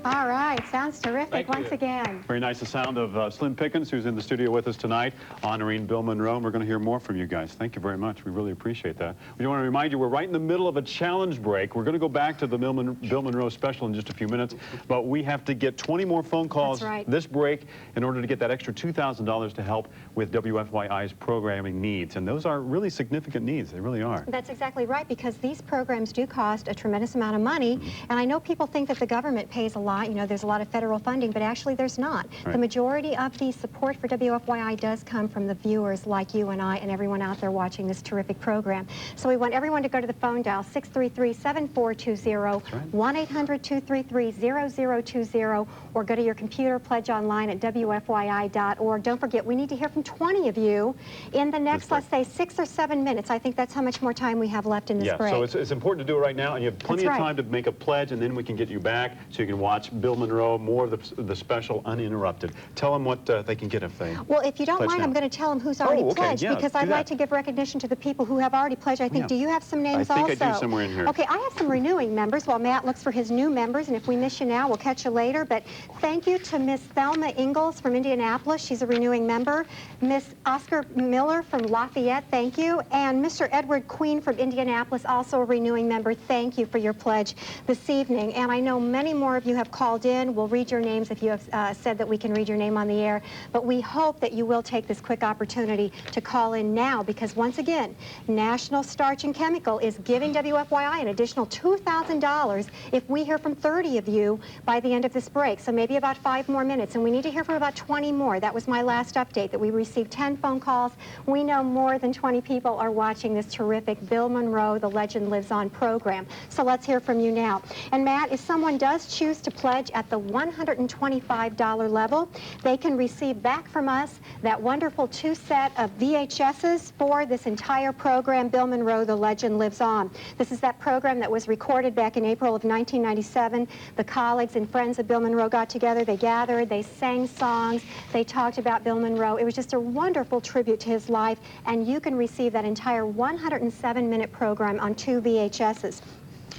A: All right, sounds terrific
B: Thank
A: once
B: you.
A: again.
B: Very nice. The sound of Slim Pickins, who's in the studio with us tonight, honoring Bill Monroe. And we're going to hear more from you guys. Thank you very much. We really appreciate that. We want to remind you we're right in the middle of a challenge break. We're going to go back to the Bill Monroe special in just a few minutes, but we have to get 20 more phone calls this break in order to get that extra $2,000 to help with WFYI's programming needs. And those are really significant needs. They really are.
A: That's exactly right, because these programs do cost a tremendous amount of money. And I know people think that the government pays a lot. You know, there's a lot of federal funding, but actually there's not.
B: Right.
A: The majority of the support for WFYI does come from the viewers like you and I and everyone out there watching this terrific program. So we want everyone to go to the phone dial 633-7420, 1-800-233-0020, or go to your computer, pledge online at WFYI.org. Don't forget, we need to hear from 20 of you in the next, let's say, 6 or 7 minutes. I think that's how much more time we have left in this break.
B: So it's important to do it right now, and you have plenty
A: That's
B: of
A: right.
B: time to make a pledge, and then we can get you back so you can watch watch Bill Monroe, more of the special uninterrupted. Tell them what they can get if they
A: Well, if you don't mind, I'm going to tell them who's already pledged,
B: yeah,
A: because I'd like to give recognition to the people who have already pledged. I think, do you have some names also?
B: I think I do somewhere in here.
A: Okay, I have some renewing members while Matt looks for his new members, and if we miss you now, we'll catch you later. But thank you to Miss Thelma Ingalls from Indianapolis. She's a renewing member. Miss Oscar Miller from Lafayette, thank you. And Mr. Edward Queen from Indianapolis, also a renewing member. Thank you for your pledge this evening. And I know many more of you have called in. We'll read your names if you have said that we can read your name on the air. But we hope that you will take this quick opportunity to call in now, because once again, National Starch and Chemical is giving WFYI an additional $2,000 if we hear from 30 of you by the end of this break. So maybe about 5 more minutes, and we need to hear from about 20 more. That was my last update, that we received 10 phone calls. We know more than 20 people are watching this terrific Bill Monroe, The Legend Lives On program. So let's hear from you now. And Matt, if someone does choose to pledge at the $125 level, they can receive back from us that wonderful 2-set of VHSs for this entire program, Bill Monroe, The Legend Lives On. This is that program that was recorded back in April of 1997. The colleagues and friends of Bill Monroe got together, they gathered, they sang songs, they talked about Bill Monroe. It was just a wonderful tribute to his life, and you can receive that entire 107-minute program on 2 VHSs.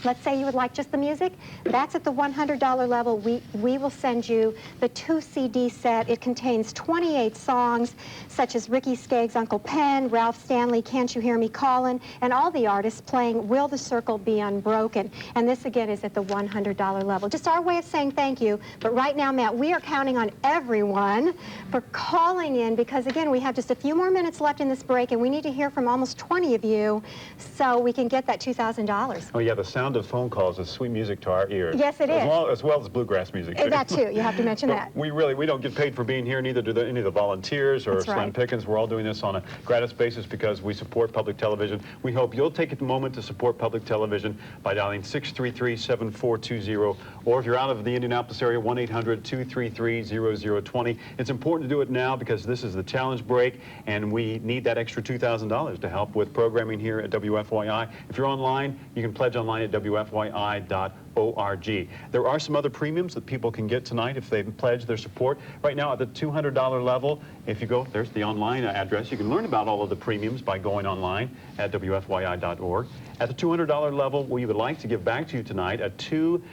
A: Let's say you would like just the music. That's at the $100 level. We will send you the 2 CD set. It contains 28 songs, such as Ricky Skaggs' Uncle Pen, Ralph Stanley, Can't You Hear Me Callin', and all the artists playing Will the Circle Be Unbroken. And this, again, is at the $100 level. Just our way of saying thank you. But right now, Matt, we are counting on everyone for calling in, because, again, we have just a few more minutes left in this break, and we need to hear from almost 20 of you so we can get that $2,000.
B: Oh, yeah, the sound of phone calls is sweet music to our ears.
A: Yes, it is.
B: As well as bluegrass music, too.
A: That, too. You have to mention that.
B: We don't get paid for being here, neither do any of the volunteers or Slim Pickins. We're all doing this on a gratis basis because we support public television. We hope you'll take a moment to support public television by dialing 633-7420, or if you're out of the Indianapolis area, 1-800-233-0020. It's important to do it now because this is the challenge break, and we need that extra $2,000 to help with programming here at WFYI. If you're online, you can pledge online at WFYI.org. There are some other premiums that people can get tonight if they pledge their support. Right now at the $200 level, if you go, there's the online address. You can learn about all of the premiums by going online at WFYI.org. At the $200 level, we would like to give back to you tonight a 2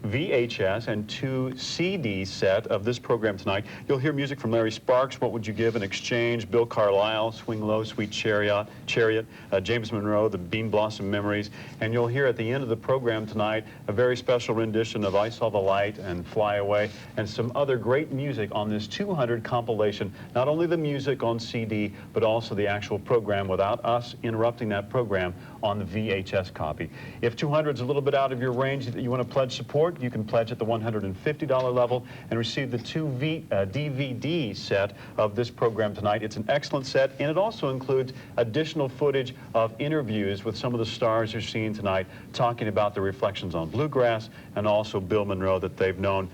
B: VHS and 2 CD set of this program tonight. You'll hear music from Larry Sparks, What Would You Give in Exchange, Bill Carlisle, Swing Low, Sweet Chariot, James Monroe, The Bean Blossom Memories, and you'll hear at the end of the program tonight a very special rendition of I Saw the Light and Fly Away, and some other great music on this 200 compilation. Not only the music on CD, but also the actual program without us interrupting that program on the VHS copy. If 200 is a little bit out of your range that you want to pledge support, you can pledge at the $150 level and receive the 2 DVD set of this program tonight. It's an excellent set, and it also includes additional footage of interviews with some of the stars you're seeing tonight, talking about the reflections on bluegrass and also Bill Monroe that they've known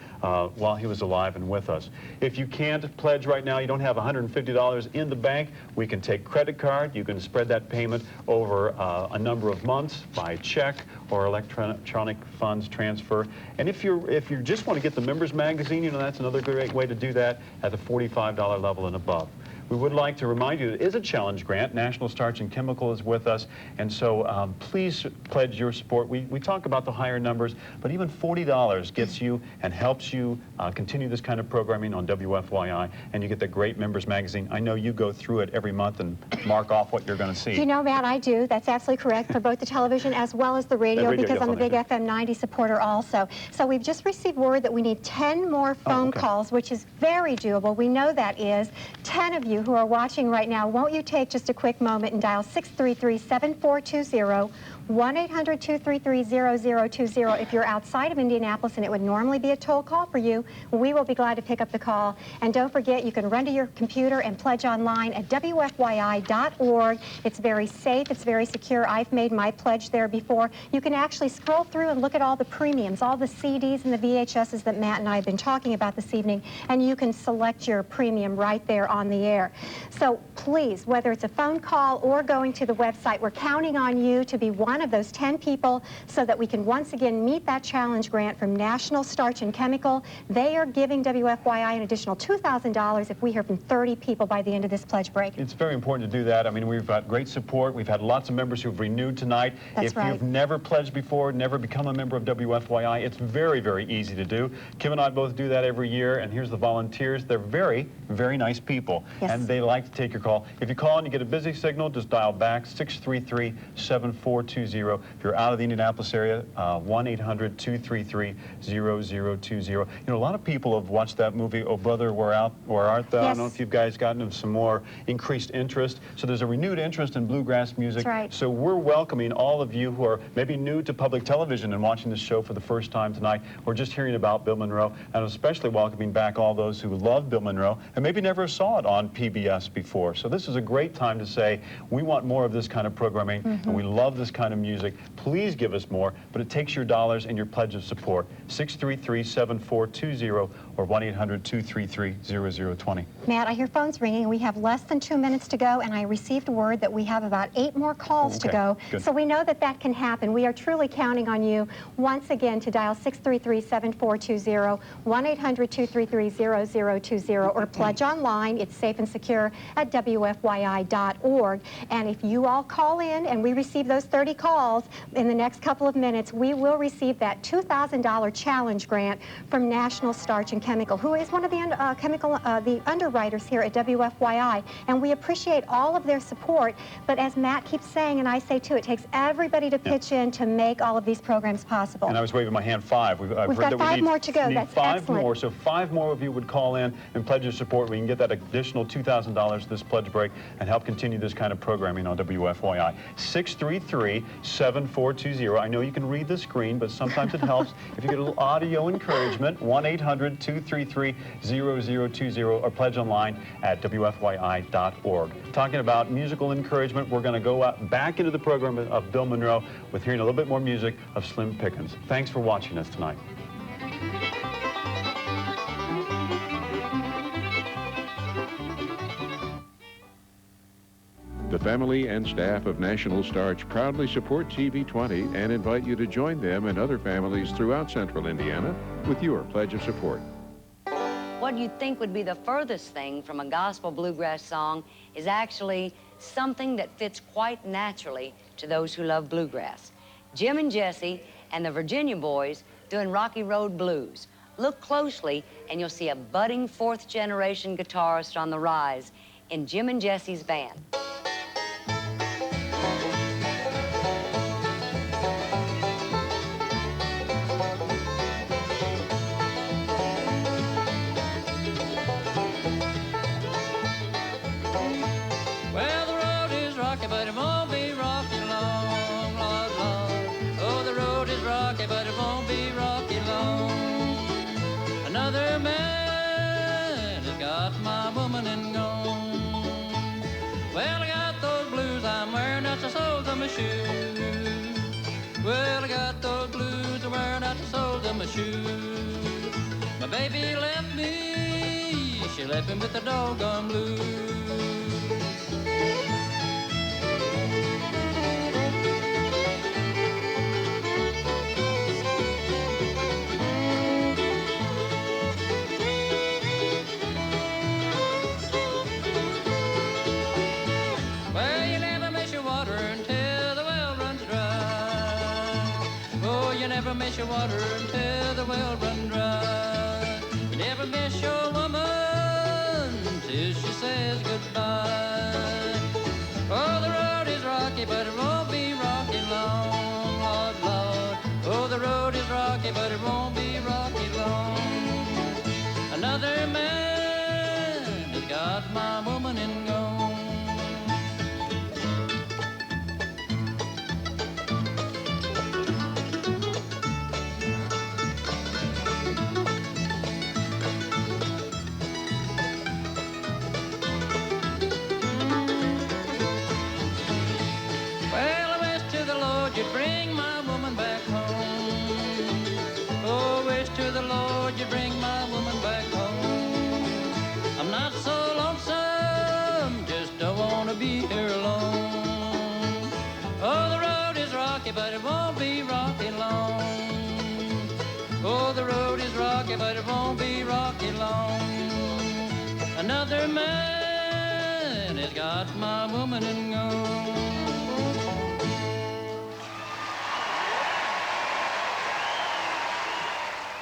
B: while he was alive and with us. If you can't pledge right now, you don't have $150 in the bank, we can take credit card. You can spread that payment over a number of months by check or electronic funds transfer. And if you just want to get the members magazine, that's another great way to do that at the $45 level and above. We would like to remind you it is a challenge grant. National Starch and Chemical is with us, and so please pledge your support. We talk about the higher numbers, but even $40 gets you and helps you continue this kind of programming on WFYI, and you get the great members magazine. I know you go through it every month and mark off what you're going to see.
A: You know, Matt, I do. That's absolutely correct for both the television as well as the radio, because I'm a big FM 90 supporter also. So we've just received word that we need 10 more phone calls, which is very doable. We know that is. 10 of you who are watching right now, won't you take just a quick moment and dial 633-7420, 1-800-233-0020. If you're outside of Indianapolis and it would normally be a toll call for you, we will be glad to pick up the call. And don't forget, you can run to your computer and pledge online at WFYI.org. It's very safe, it's very secure. I've made my pledge there before. You can actually scroll through and look at all the premiums, all the CDs and the VHSs that Matt and I have been talking about this evening, and you can select your premium right there on the air. So please, whether it's a phone call or going to the website, we're counting on you to be one one of those 10 people so that we can once again meet that challenge grant from National Starch and Chemical. They are giving WFYI an additional $2,000 if we hear from 30 people by the end of this pledge break.
B: It's very important to do that. I mean, we've got great support. We've had lots of members who've renewed tonight.
A: That's right.
B: If you've never pledged before, never become a member of WFYI, it's very, very easy to do. Kim and I both do that every year, and here's the volunteers. They're very, very nice people, and they like to take your call. If you call and you get a busy signal, just dial back 633-7420. If you're out of the Indianapolis area, 1-800-233-0020. You know, a lot of people have watched that movie, Oh Brother, Where Art Thou? I don't know if you guys gotten some more increased interest. So there's a renewed interest in bluegrass music.
A: That's right.
B: So we're welcoming all of you who are maybe new to public television and watching this show for the first time tonight, or just hearing about Bill Monroe, and especially welcoming back all those who love Bill Monroe and maybe never saw it on PBS before. So this is a great time to say, we want more of this kind of programming, and we love this kind of music. Please give us more, but it takes your dollars and your pledge of support. 633-7420 or 1-800-233-0020.
A: Matt, I hear phones ringing. We have less than 2 minutes to go, and I received word that we have about 8 more calls to go.
B: Good.
A: So we know that that can happen. We are truly counting on you once again to dial 633-7420, 1-800-233-0020, or pledge online. It's safe and secure at WFYI.org. And if you all call in and we receive those 30 calls in the next couple of minutes, we will receive that $2,000 challenge grant from National Starch and Chemical, who is one of the the underwriters here at WFYI. And we appreciate all of their support. But as Matt keeps saying, and I say too, it takes everybody to pitch in to make all of these programs possible.
B: And I was waving my hand 5. We've heard
A: got
B: that
A: 5
B: we need,
A: more to go. That's
B: 5
A: excellent.
B: more. So 5 more of you would call in and pledge your support. We can get that additional $2,000 this pledge break and help continue this kind of programming on WFYI. 633-7420. I know you can read the screen, but sometimes it helps if you get a little audio encouragement. 1-800-233-0020 or pledge online at WFYI.org. Talking about musical encouragement, we're going to go back into the program of Bill Monroe with hearing a little bit more music of Slim Pickins. Thanks for watching us tonight.
F: The family and staff of National Starch proudly support TV20 and invite you to join them and other families throughout Central Indiana with your pledge of support.
G: What you'd think would be the furthest thing from a gospel bluegrass song is actually something that fits quite naturally to those who love bluegrass. Jim and Jesse and the Virginia Boys doing Rocky Road Blues. Look closely and you'll see a budding 4th-generation guitarist on the rise in Jim and Jesse's band.
K: Well, the road is rocky, but it won't be rocky long, Lord, Lord. Oh, the road is rocky, but it won't be rocky long. Another man has got my woman and gone. Well, I got those blues I'm wearing out the soles of my shoes. Well, I got those blues I'm wearing out the soles of my shoes. My baby left me, she left me with the doggone blues. Well, you never miss your water until the well runs dry. Oh, you never miss your water until the well runs dry. You never miss your woman till she says goodbye. Oh, the road is rocky, but it won't be rocky long, Lord, Lord. Oh, the road is rocky, but it won't be rocky long. Another man has got my woman and gone. Well, I wish to the Lord you'd bring my woman back home. Oh, wish to the Lord you'd bring my woman back home. I'm not so lonesome rocky, but it won't be rocky long. Another man has got my woman and gone.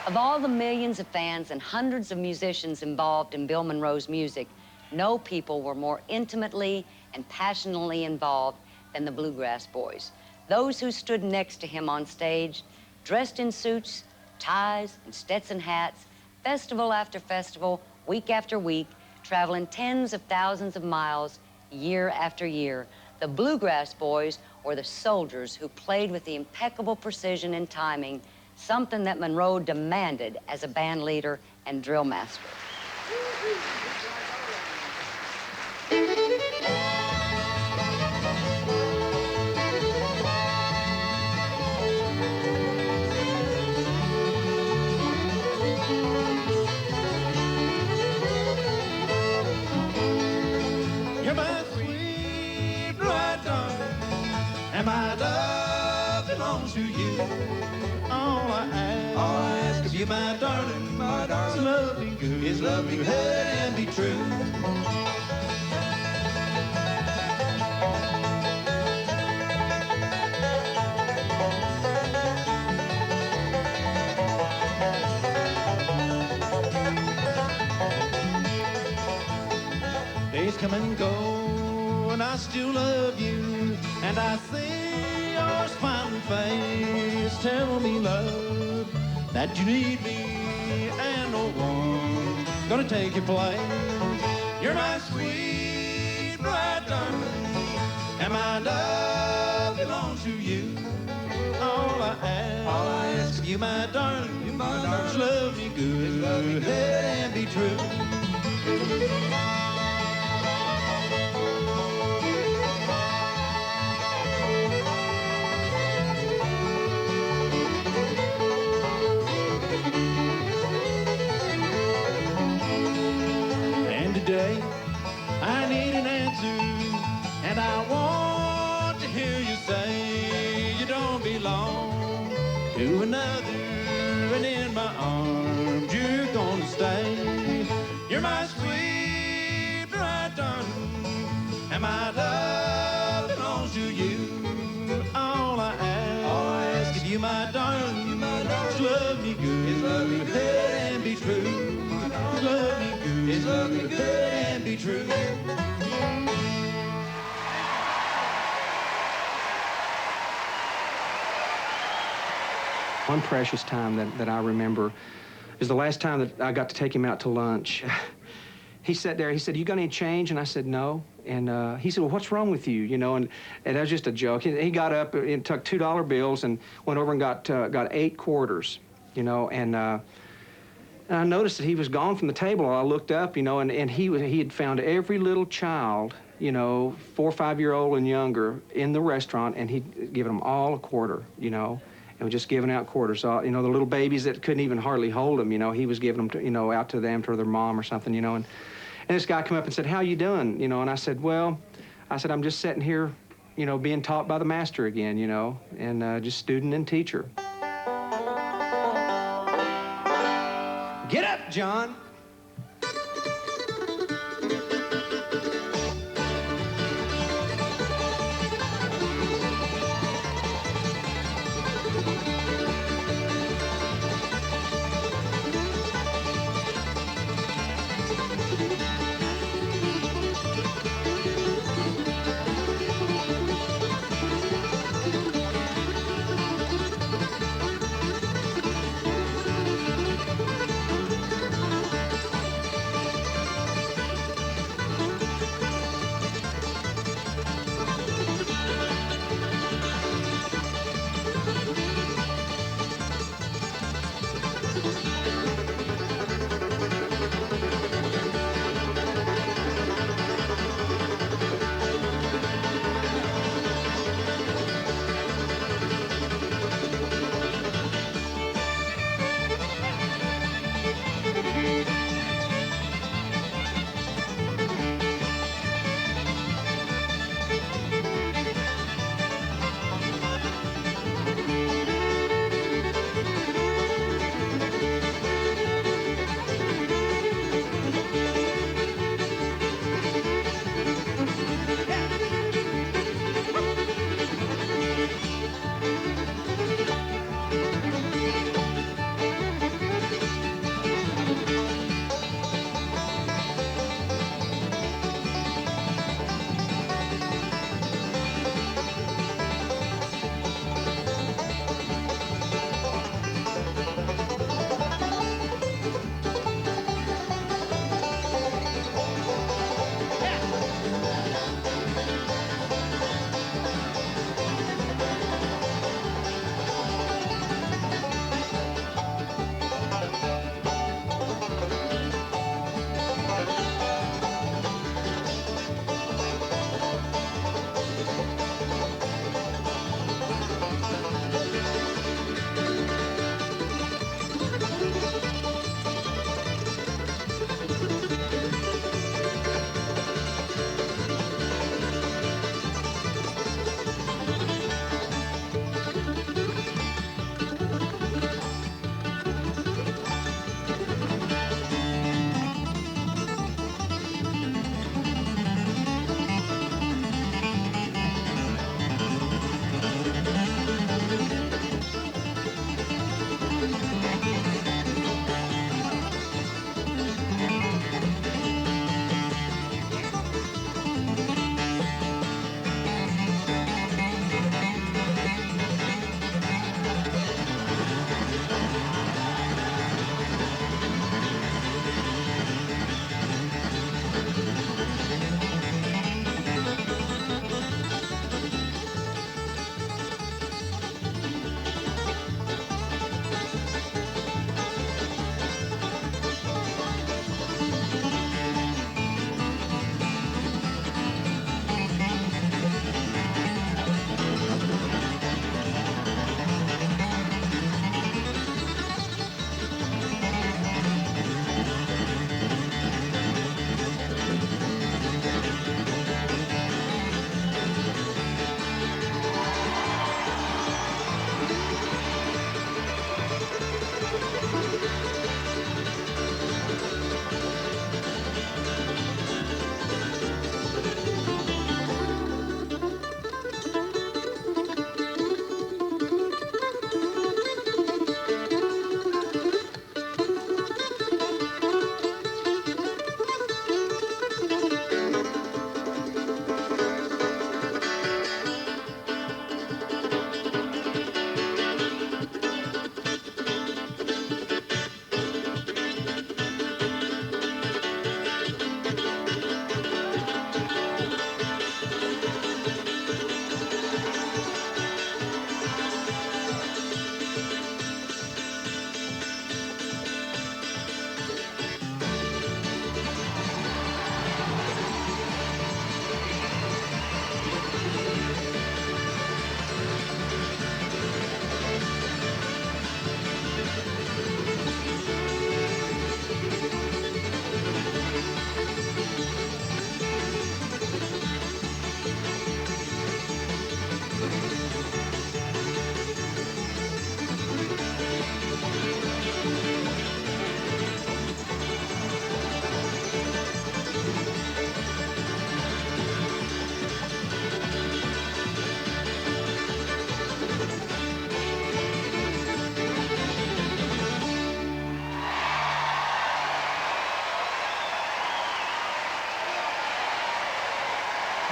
G: Of all the millions of fans and hundreds of musicians involved in Bill Monroe's music, no people were more intimately and passionately involved than the Bluegrass Boys. Those who stood next to him on stage, dressed in suits, ties, and Stetson hats, festival after festival, week after week, traveling tens of thousands of miles, year after year. The Bluegrass Boys were the soldiers who played with the impeccable precision and timing, something that Monroe demanded as a band leader and drill master.
D: You're my sweet bright darling, and my love belongs to you. All I ask of you, my darling, is love me good, is love me good and be true. Days come and go, and I still love you, and I see your smiling face. Tell me, love, that you need me, and no one gonna take your place. You're my sweet bright darling, and my love belongs to you. All I ask of you, my darling, is love me good, and be true. Today, I need an answer, and I want to hear you say you don't belong to another, and in my arms you're gonna stay. You're my sweet bright darling, and my love belongs to you. All I ask of you, my darling, is love me good, and be true. Love me good, is love me good and be true.
P: One precious time that I remember is the last time that I got to take him out to lunch. He sat there, he said, "You got any change?" And I said, "No." And he said, "Well, what's wrong with you?" You know, and that was just a joke. He got up and took $2 bills and went over and got 8 quarters, you know, and I noticed that he was gone from the table. I looked up, you know, and he had found every little child, you know, 4 or 5 year old and younger in the restaurant, and he'd given them all a quarter, you know, and was just giving out quarters. You know, the little babies that couldn't even hardly hold them, you know, he was giving them, to, you know, out to them, to their mom or something, you know. And this guy came up and said, "How you doing?" You know, and I said, "Well," I said, "I'm just sitting here, you know, being taught by the master again, you know, and just student and teacher."
D: Get up, John.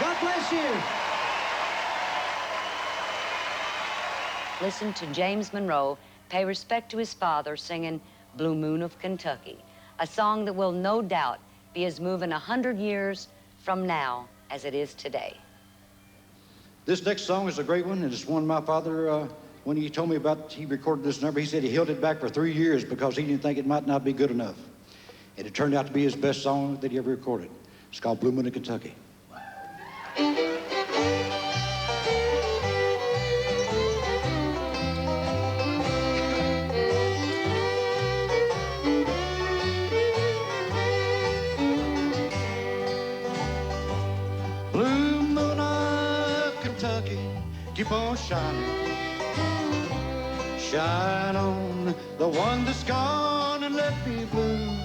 H: God bless you.
G: Listen to James Monroe pay respect to his father singing Blue Moon of Kentucky, a song that will no doubt be as moving 100 years from now as it is today.
L: This next song is a great one, and it's one my father, when he told me about, he recorded this number, he said he held it back for 3 years because he didn't think it might not be good enough. And it turned out to be his best song that he ever recorded. It's called Blue Moon of Kentucky.
H: Blue moon of Kentucky, keep on shining. Shine on the one that's gone and let me blue.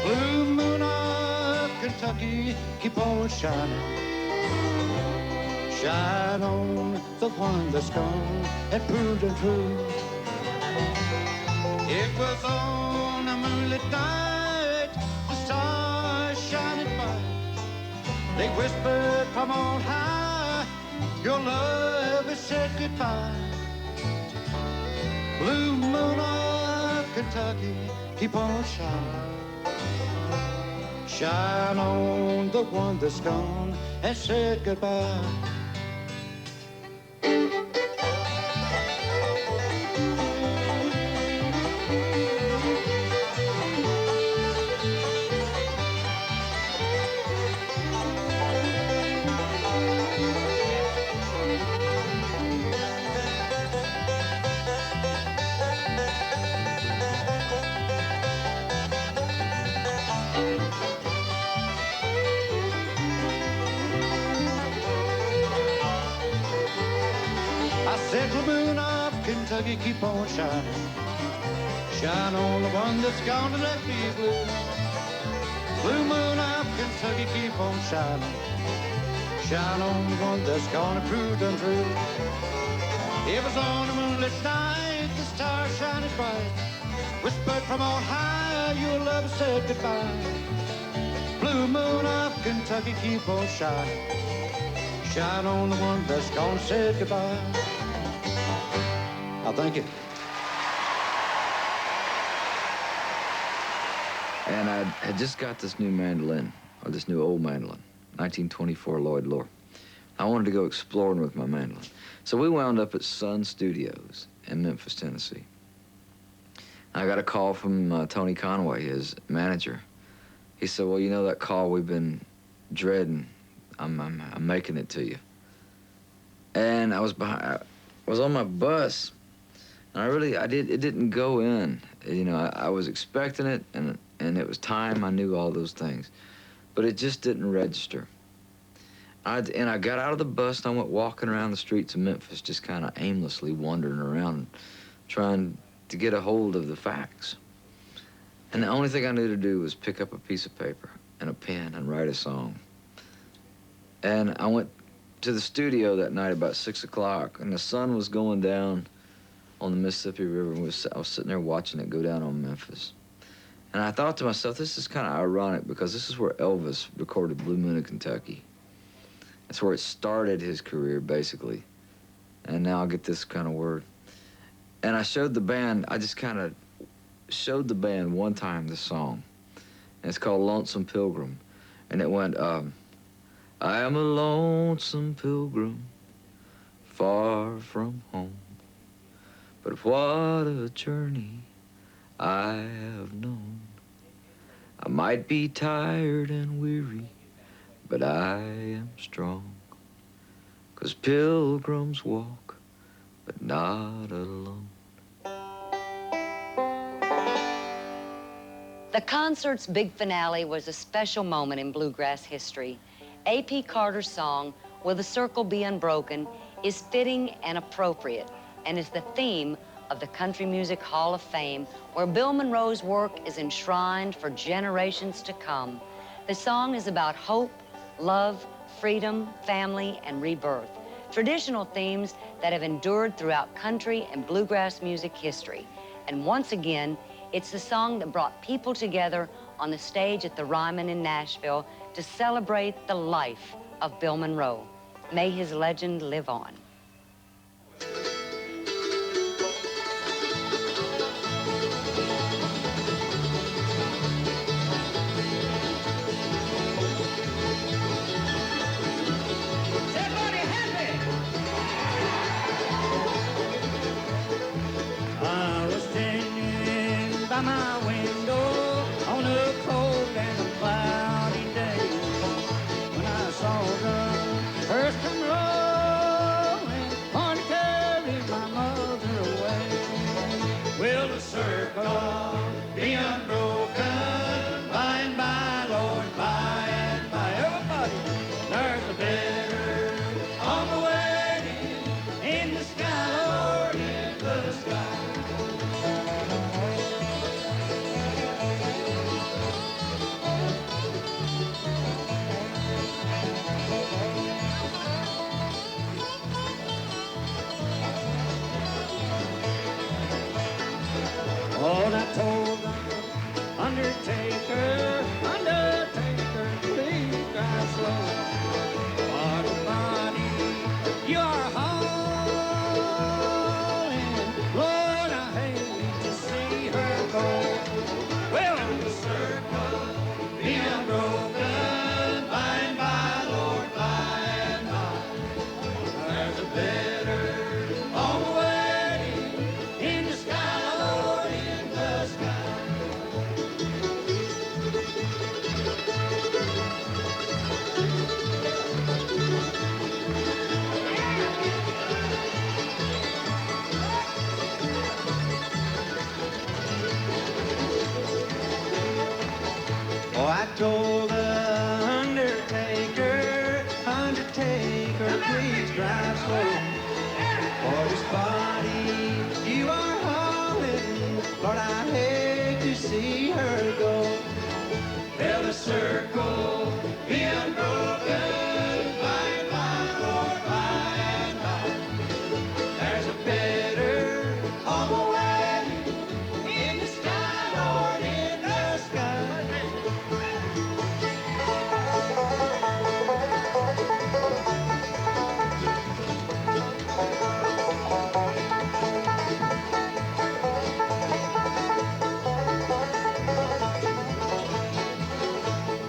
H: Blue moon of Kentucky, keep on shining. Shine on the one that's gone and proved untrue. It was on a moonlit night, the stars shining bright. They whispered from on high, your love has said goodbye. Blue moon of Kentucky, keep on shining. Shine on the one that's gone and said goodbye. I said, blue moon of Kentucky, keep on shining. Shine on the one that's gone and left me blue. Blue moon of Kentucky, keep on shining. Shine on the one that's gone and proved untrue. It was on a moonlit night, the stars shining bright. Whispered from on high, your love said goodbye. Blue moon of Kentucky, keep on shining. Shine on the one that's gone and said goodbye. I thank you.
Q: And I had just got this new mandolin, or this new old mandolin, 1924 Lloyd Loar. I wanted to go exploring with my mandolin. So we wound up at Sun Studios in Memphis, Tennessee. I got a call from Tony Conway, his manager. He said, well, you know that call we've been dreading, I'm making it to you. And I was on my bus, and it didn't go in. You know, I was expecting it, and it was time, I knew all those things. But it just didn't register. And I got out of the bus, and I went walking around the streets of Memphis, just kind of aimlessly wandering around, trying to get a hold of the facts. And the only thing I knew to do was pick up a piece of paper and a pen and write a song. And I went to the studio that night about 6 o'clock, and the sun was going down on the Mississippi River, and I was sitting there watching it go down on Memphis. And I thought to myself, this is kind of ironic, because this is where Elvis recorded Blue Moon of Kentucky. That's where it started his career, basically. And now I get this kind of word. And I showed the band, I just kind of showed the band one time this song. And it's called Lonesome Pilgrim. And it went, I am a lonesome pilgrim, far from home. But what a journey I have known. I might be tired and weary, but I am strong. 'Cause pilgrims walk, but not alone.
G: The concert's big finale was a special moment in bluegrass history. A.P. Carter's song, Will the Circle Be Unbroken, is fitting and appropriate, and is the theme of the Country Music Hall of Fame, where Bill Monroe's work is enshrined for generations to come. The song is about hope, love, freedom, family, and rebirth, traditional themes that have endured throughout country and bluegrass music history. And once again, it's the song that brought people together on the stage at the Ryman in Nashville to celebrate the life of Bill Monroe. May his legend live on.
D: I was standing by my window on a cold and a cloudy day when I saw the hearse come rolling on to carry my mother away. Will the circle be unbroken by and by, Lord, by and by? Everybody, there's a better on the way in the sky, Lord, in the sky. Oh, I told the undertaker, undertaker, please drive slow. What a body you are hauling. Lord, I hate to see her go. Well, the circle be unbroken by and by, Lord, by and by. There's a better on the way in the sky, Lord, in the sky. Oh, I told the undertaker, undertaker, please drive slow. For this body you are hauling, Lord, I hate to see her go. Will the circle be unbroken by and by, Lord, by and by? There's a better on the way in the sky, Lord, in the sky.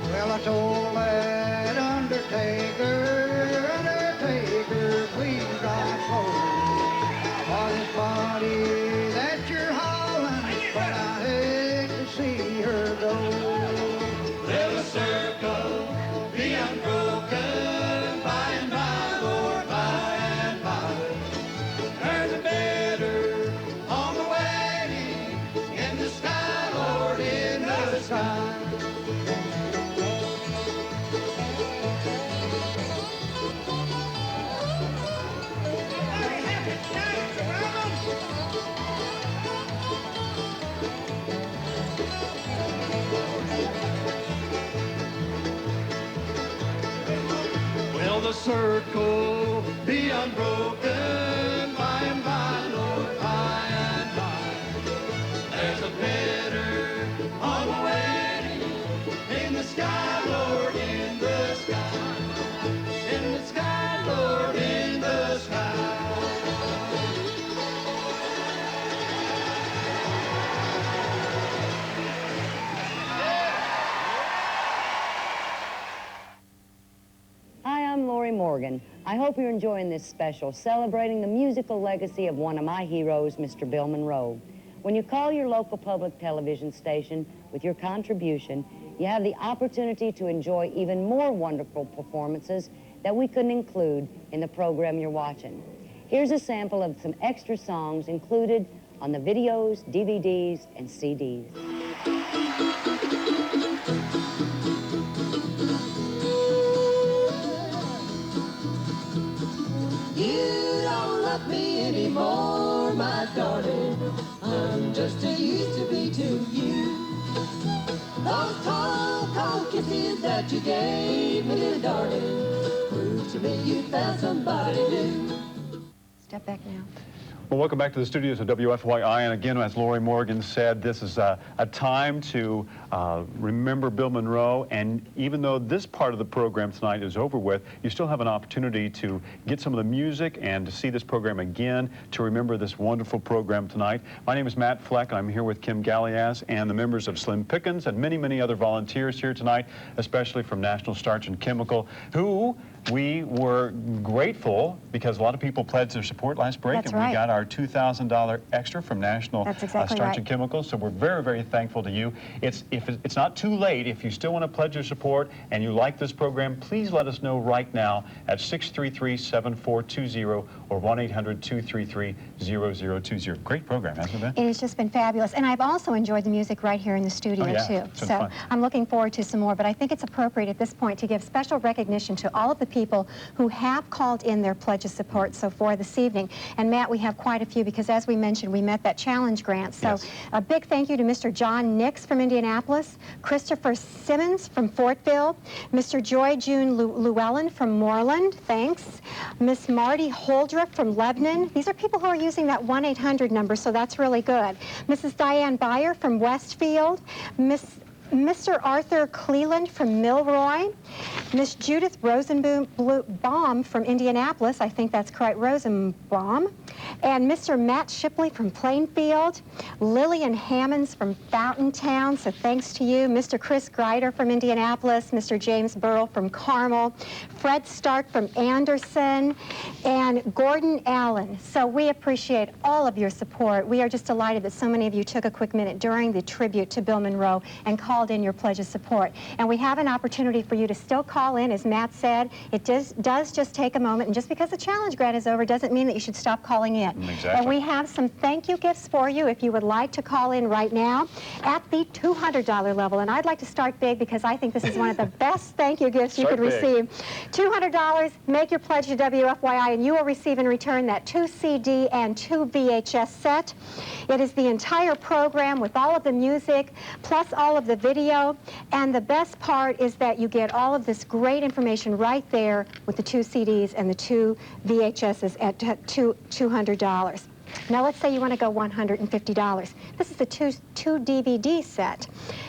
D: Well, I told that undertaker, undertaker, please drive slow. For this body that you're hauling, but I hate to see her go. Will the circle be unbroken by and by, Lord, by and by? There's a better on the way in the sky, Lord, in the sky. Will the circle be unbroken by and by, Lord, by and by? There's a better on the way in the sky, Lord, in the sky. In the sky, Lord, in the sky.
G: Hi, I'm Lori Morgan. I hope you're enjoying this special celebrating the musical legacy of one of my heroes, Mr. Bill Monroe. When you call your local public television station with your contribution, you have the opportunity to enjoy even more wonderful performances that we couldn't include in the program you're watching. Here's a sample of some extra songs included on the videos, DVDs, and CDs.
R: You don't love me anymore, my darling. I'm just too used to be to you. Those cold, cold kisses that you gave me, little darling, prove to me you found somebody new.
A: Step back now.
B: Well, welcome back to the studios of WFYI. And again, as Lori Morgan said, this is a time to remember Bill Monroe. And even though this part of the program tonight is over with, you still have an opportunity to get some of the music and to see this program again, to remember this wonderful program tonight. My name is Matt Fleck. I'm here with Kim Galliaz and the members of Slim Pickins and many, many other volunteers here tonight, especially from National Starch and Chemical, who we were grateful because a lot of people pledged their support last break.
A: That's
B: and
A: right.
B: we got our $2,000 extra from National Starch
A: right.
B: and Chemicals. So we're very, very thankful to you. It's not too late. If you still want to pledge your support and you like this program, please let us know right now at 633-7420 or 1-800-233-0020. Great program, hasn't it been?
A: It has just been fabulous. And I've also enjoyed the music right here in the studio, too.
B: It's
A: So
B: fun.
A: I'm looking forward to some more. But I think it's appropriate at this point to give special recognition to all of the people who have called in their pledge of support so far this evening. And Matt, we have quite a few because, as we mentioned, we met that challenge grant. So a big thank you to Mr. John Nix from Indianapolis, Christopher Simmons from Fortville, Mr. Joy June Llewellyn from Moreland, thanks, Miss Marty Holdrup from Lebanon. These are people who are using that 1-800 number, so that's really good. Mrs. Diane Byer from Westfield, Mr. Arthur Cleland from Milroy, Miss Judith Rosenbaum from Indianapolis, I think that's correct, Rosenbaum, and Mr. Matt Shipley from Plainfield, Lillian Hammonds from Fountaintown, so thanks to you, Mr. Chris Greider from Indianapolis, Mr. James Burrell from Carmel, Fred Stark from Anderson, and Gordon Allen. So we appreciate all of your support. We are just delighted that so many of you took a quick minute during the tribute to Bill Monroe and called in your pledge of support. And we have an opportunity for you to still call in. As Matt said, it does just take a moment, and just because the challenge grant is over doesn't mean that you should stop calling in.
B: Exactly.
A: And we have some thank you gifts for you if you would like to call in right now at the $200 level. And I'd like to start big because I think this is one of the best thank you gifts you could receive. $200, make your pledge to WFYI, and you will receive in return that 2 CD and 2 VHS set. It is the entire program with all of the music, plus all of the video, and the best part is that you get all of this great information right there with the 2 CDs and the 2 VHSs at $200. Now let's say you want to go $150. This is the two DVD set.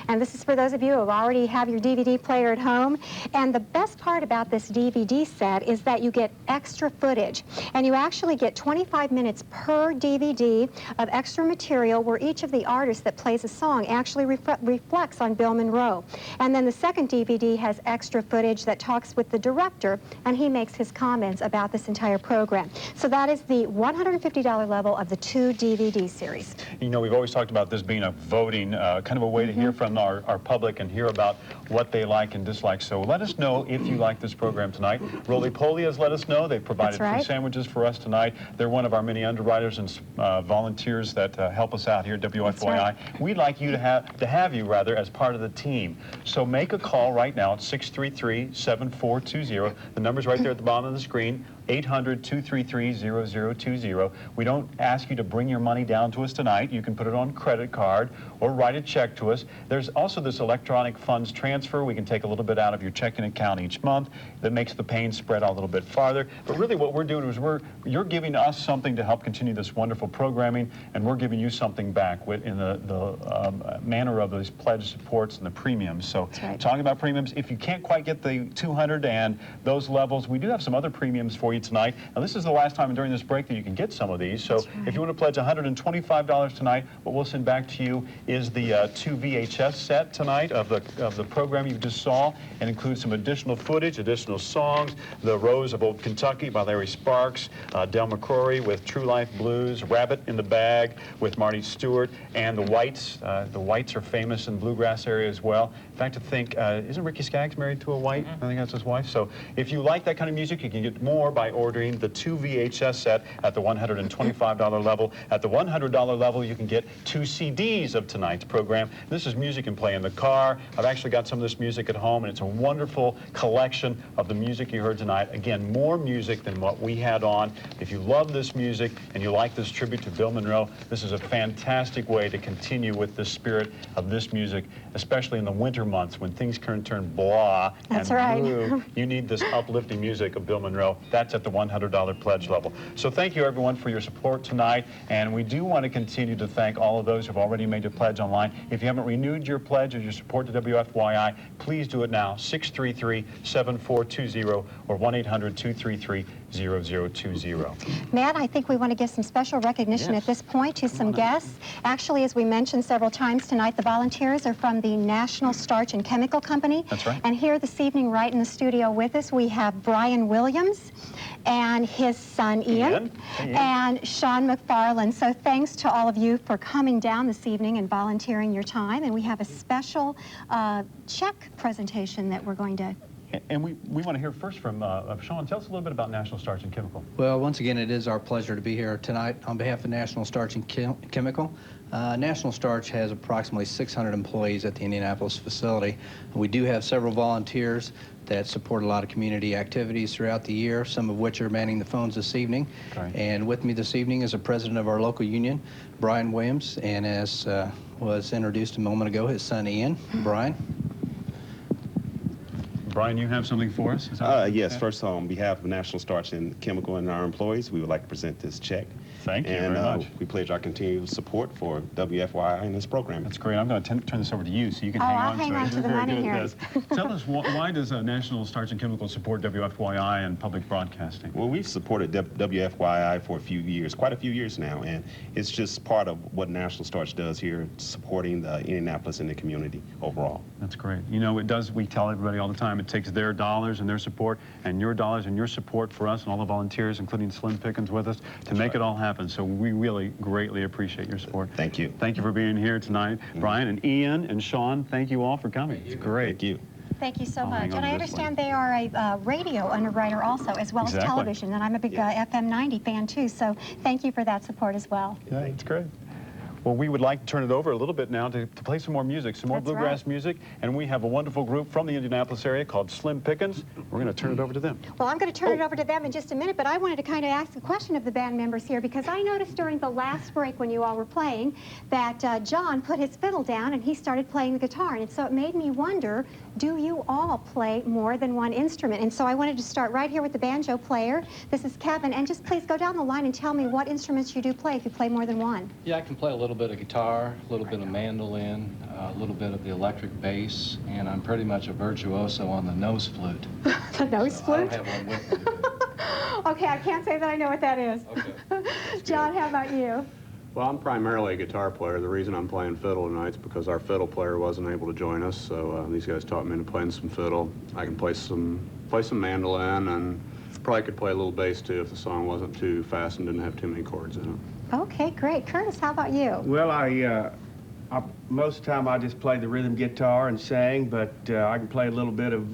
A: And this is for those of you who already have your DVD player at home. And the best part about this DVD set is that you get extra footage. And you actually get 25 minutes per DVD of extra material where each of the artists that plays a song actually reflects on Bill Monroe. And then the second DVD has extra footage that talks with the director, and he makes his comments about this entire program. So that is the $150 level of the 2 DVD series.
B: You know, we've always talked about this being a voting, kind of a way to hear from our public and hear about what they like and dislike. So let us know if you like this program tonight. Roly Poly has let us know. They've provided free sandwiches for us tonight. They're one of our many underwriters and volunteers that help us out here at WFYI. We'd like you to have you as part of the team. So make a call right now at 633-7420. The number's right there at the bottom of the screen. 800-233-0020. We don't ask you to bring your money down to us tonight. You can put it on credit card or write a check to us. There's also this electronic funds transfer. We can take a little bit out of your checking account each month. That makes the pain spread out a little bit farther. But really what we're doing is you're giving us something to help continue this wonderful programming, and we're giving you something back in the manner of these pledge supports and the premiums. So talking about premiums, if you can't quite get the 200 and those levels, we do have some other premiums for you tonight. Now, this is the last time during this break that you can get some of these. So if you want to pledge $125 tonight, what we'll send back to you is the 2 VHS set tonight of the program you just saw, and includes some additional footage, additional songs, The Rose of Old Kentucky by Larry Sparks, Del McCrory with True Life Blues, Rabbit in the Bag with Marty Stewart, and the Whites. The Whites are famous in the bluegrass area as well. In fact, I think, isn't Ricky Skaggs married to a White? I think that's his wife. So if you like that kind of music, you can get more by ordering the 2 VHS set at the $125 level. At the $100 level, you can get 2 CDs of tonight's program. This is music you can play in the car. I've actually got some of this music at home, and it's a wonderful collection of the music you heard tonight. Again, more music than what we had on. If you love this music and you like this tribute to Bill Monroe, this is a fantastic way to continue with the spirit of this music, especially in the winter months when things can turn blah and blue. You need this uplifting music of Bill Monroe. That's at the $100 pledge level. So thank you, everyone, for your support tonight, and we do want to continue to thank all of those who have already made a pledge online. If you haven't renewed your pledge or your support to WFYI, please do it now, 633-7420 or 1-800-233-0020.
A: Matt, I think we want to give some special recognition at this point to some guests. Actually, as we mentioned several times tonight, the volunteers are from the National Starch and Chemical Company.
B: That's right.
A: And here this evening, right in the studio with us, we have Brian Williams and his son Ian. And Sean McFarland. So thanks to all of you for coming down this evening and volunteering your time. And we have a special check presentation that we're going to...
B: And we want to hear first from Sean. Tell us a little bit about National Starch and Chemical.
S: Well, once again, it is our pleasure to be here tonight on behalf of National Starch and Chemical. National Starch has approximately 600 employees at the Indianapolis facility. We do have several volunteers that support a lot of community activities throughout the year, some of which are manning the phones this evening.
B: Okay.
S: And with me this evening is the president of our local union, Brian Williams, and as was introduced a moment ago, his son Ian. Brian.
B: Brian, you have something for us?
T: Yes, first on behalf of National Starch and Chemical and our employees, we would like to present this check.
B: Thank you very much.
T: We pledge our continued support for WFYI in this program.
B: That's great. I'm going to turn this over to you so you can hang on.
A: I'll hang on to the money here.
B: Tell us, why does National Starch and Chemical support WFYI and public broadcasting?
T: Well, we've supported WFYI for a few years, quite a few years now, and it's just part of what National Starch does here, supporting the Indianapolis and the community overall.
B: That's great. You know, it does, we tell everybody all the time, it takes their dollars and their support and your dollars and your support for us and all the volunteers, including Slim Pickins with us, to make it all happen. So we really greatly appreciate your support.
T: Thank you.
B: Thank you for being here tonight. Brian and Ian and Sean, thank you all for coming. It's great.
T: Thank you.
A: Thank you so
B: I'll
A: much.
B: hang on
A: And
B: to
A: I
B: this
A: understand they are a radio underwriter also, as well as television. And I'm a big FM 90 fan too. So thank you for that support as well.
B: Yeah, it's great. Well, we would like to turn it over a little bit now to play some more music, some more bluegrass music. And we have a wonderful group from the Indianapolis area called Slim Pickins. We're going to turn it over to them.
A: Well, I'm going to turn it over to them in just a minute, but I wanted to kind of ask a question of the band members here, because I noticed during the last break when you all were playing that John put his fiddle down and he started playing the guitar. And so it made me wonder, do you all play more than one instrument? And so I wanted to start right here with the banjo player. This is Kevin. And just please go down the line and tell me what instruments you do play, if you play more than one.
U: Yeah, I can play a little bit of guitar, a little bit of mandolin, a little bit of the electric bass, and I'm pretty much a virtuoso on the nose flute.
A: The nose flute?
U: I don't have one with me.
A: Okay, I can't say that I know what that is.
U: Okay.
A: John, how about you?
V: Well, I'm primarily a guitar player. The reason I'm playing fiddle tonight is because our fiddle player wasn't able to join us, so these guys taught me to play some fiddle. I can play some mandolin, and probably could play a little bass too if the song wasn't too fast and didn't have too many chords in it.
A: Okay, great. Curtis, how about you?
E: Well, most of the time I just play the rhythm guitar and sing, but I can play a little bit of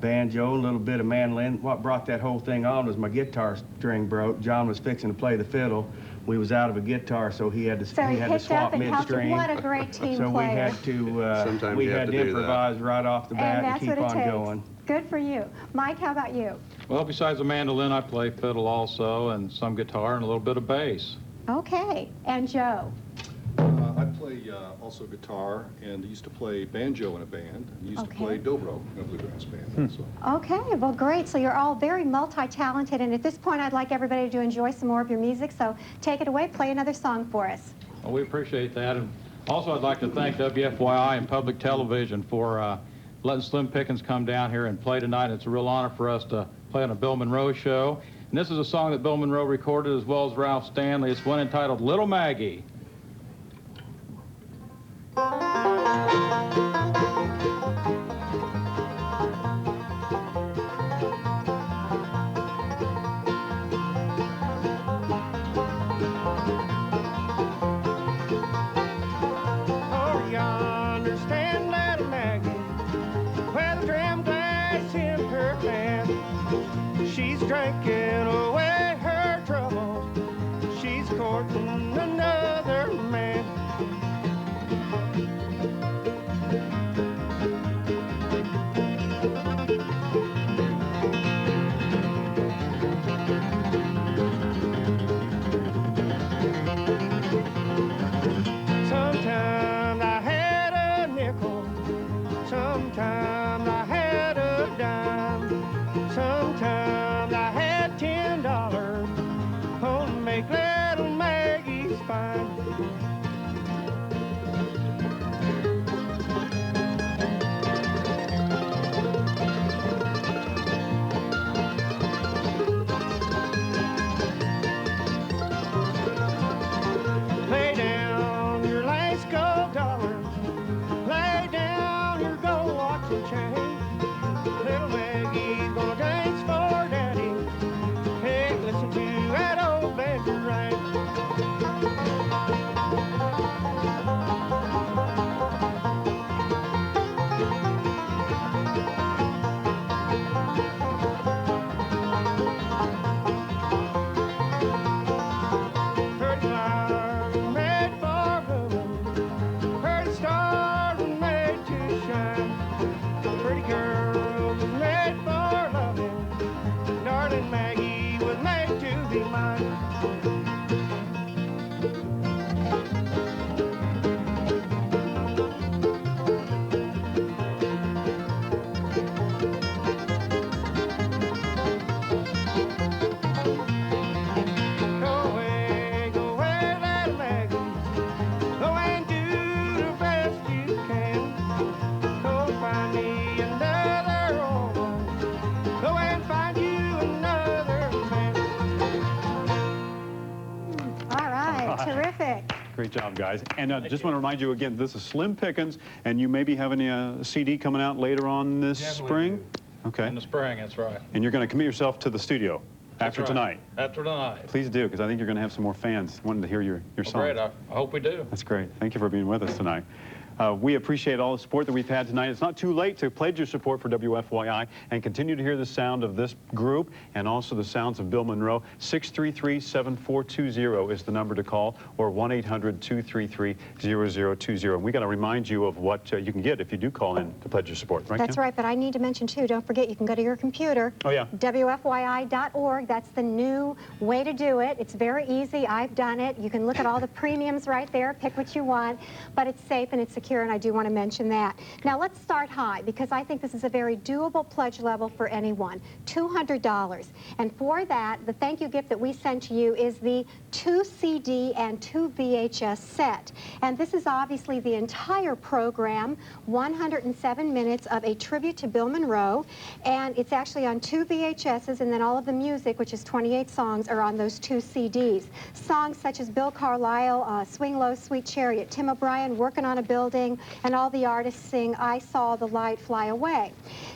E: banjo, a little bit of mandolin. What brought that whole thing on was my guitar string broke. John was fixing to play the fiddle. We was out of a guitar, so he had to swap midstream.
A: What a great team
E: so
A: player.
E: we had to improvise right off the bat and keep on going.
A: Good for you. Mike, how about you?
C: Well, besides the mandolin, I play fiddle also, and some guitar and a little bit of bass.
A: Okay. And Joe?
W: I play also guitar, and used to play banjo in a band, and used to play dobro in a bluegrass band. So.
A: Okay, well, great. So you're all very multi-talented, and at this point, I'd like everybody to enjoy some more of your music, so take it away. Play another song for us.
C: Well, we appreciate that. And also, I'd like to thank WFYI and Public Television for letting Slim Pickins come down here and play tonight. It's a real honor for us to play on a Bill Monroe show. And this is a song that Bill Monroe recorded as well as Ralph Stanley. It's one entitled Little Maggie.
D: She's drinking away her troubles. She's courting another man. Sometimes I had a nickel. Sometimes I had a dime. Sometimes I had Little Maggie's gonna dance for Daddy. Hey, listen to that old banjo ring. Pretty flowers were made for blooming. Pretty stars were made to shine. Pretty girls were made for loving. Darling Maggie was made to be mine. Go away, little Maggie. Go and do the best you can. Go find me another woman. Go and find you another man.
A: All right, terrific.
B: Great job, guys. And just want to remind you again, this is Slim Pickins, and you may be having a CD coming out later on this spring? Okay.
C: In the spring, that's right.
B: And you're going to commit yourself to the studio after
C: That's right.
B: tonight.
C: After tonight.
B: Please do, because I think you're going to have some more fans wanting to hear your songs.
C: Great, I hope we do.
B: That's great. Thank you for being with us tonight. We appreciate all the support that we've had tonight. It's not too late to pledge your support for WFYI and continue to hear the sound of this group and also the sounds of Bill Monroe. 633-7420 is the number to call, or 1-800-233-0020. We got to remind you of what you can get if you do call in to pledge your support, right,
A: That's
B: Kim?
A: right, but I need to mention, too, don't forget, you can go to your computer.
B: Oh, yeah.
A: WFYI.org. That's the new way to do it. It's very easy. I've done it. You can look at all the premiums right there, pick what you want, but it's safe and it's secure, and I do want to mention that. Now, let's start high, because I think this is a very doable pledge level for anyone. $200. And for that, the thank you gift that we sent to you is the 2 CD and 2 VHS set. And this is obviously the entire program, 107 minutes of a tribute to Bill Monroe, and it's actually on 2 VHSs, and then all of the music, which is 28 songs, are on those 2 CDs. Songs such as Bill Carlisle, Swing Low, Sweet Chariot, Tim O'Brien, Working on a Building, and all the artists sing I Saw the Light Fly Away.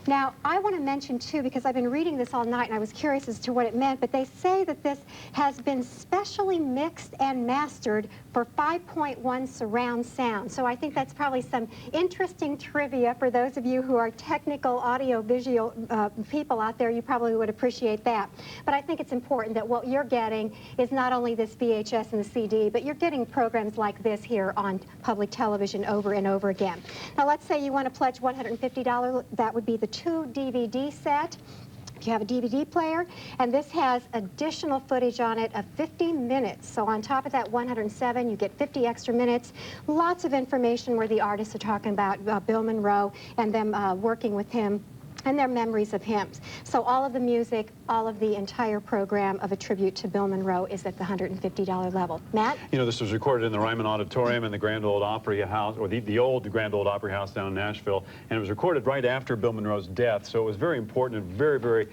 A: Now, I want to mention, too, because I've been reading this all night and I was curious as to what it meant, but they say that this has been specially mixed and mastered for 5.1 surround sound. So I think that's probably some interesting trivia for those of you who are technical audio-visual people out there. You probably would appreciate that. But I think it's important that what you're getting is not only this VHS and the CD, but you're getting programs like this here on public television over and over again. Now, let's say you want to pledge $150. That would be the 2 DVD set. If you have a DVD player, and this has additional footage on it of 50 minutes. So on top of that 107, you get 50 extra minutes. Lots of information where the artists are talking about Bill Monroe and them working with him and their memories of him. So all of the music, all of the entire program of a tribute to Bill Monroe is at the $150 level. Matt?
B: You know, this was recorded in the Ryman Auditorium in the Grand Ole Opry House, or the old Grand Ole Opry House down in Nashville, and it was recorded right after Bill Monroe's death, so it was very important and very, very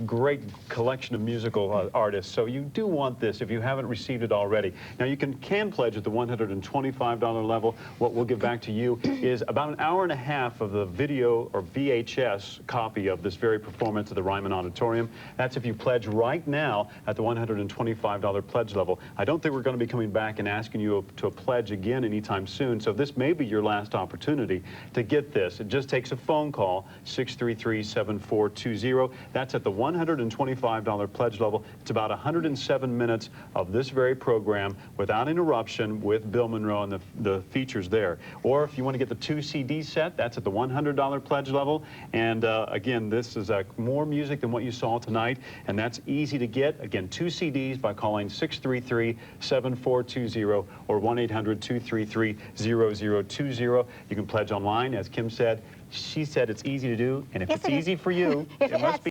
B: great collection of musical artists. So you do want this if you haven't received it already. Now, you can pledge at the $125 level. What we'll give back to you is about an hour and a half of the video or VHS copy of this very performance at the Ryman Auditorium. That's if you pledge right now at the $125 pledge level. I don't think we're going to be coming back and asking you to pledge again anytime soon, so this may be your last opportunity to get this. It just takes a phone call, 633-7420. That's at the $125 pledge level. It's about 107 minutes of this very program without interruption with Bill Monroe and the features there. Or if you want to get the 2 CD set, that's at the $100 pledge level. And again, this is more music than what you saw tonight, and that's easy to get. Again, 2 CDs by calling 633-7420 or 1-800-233-0020. You can pledge online, as Kim said. She said it's easy to do, and if it's easy for you, it must be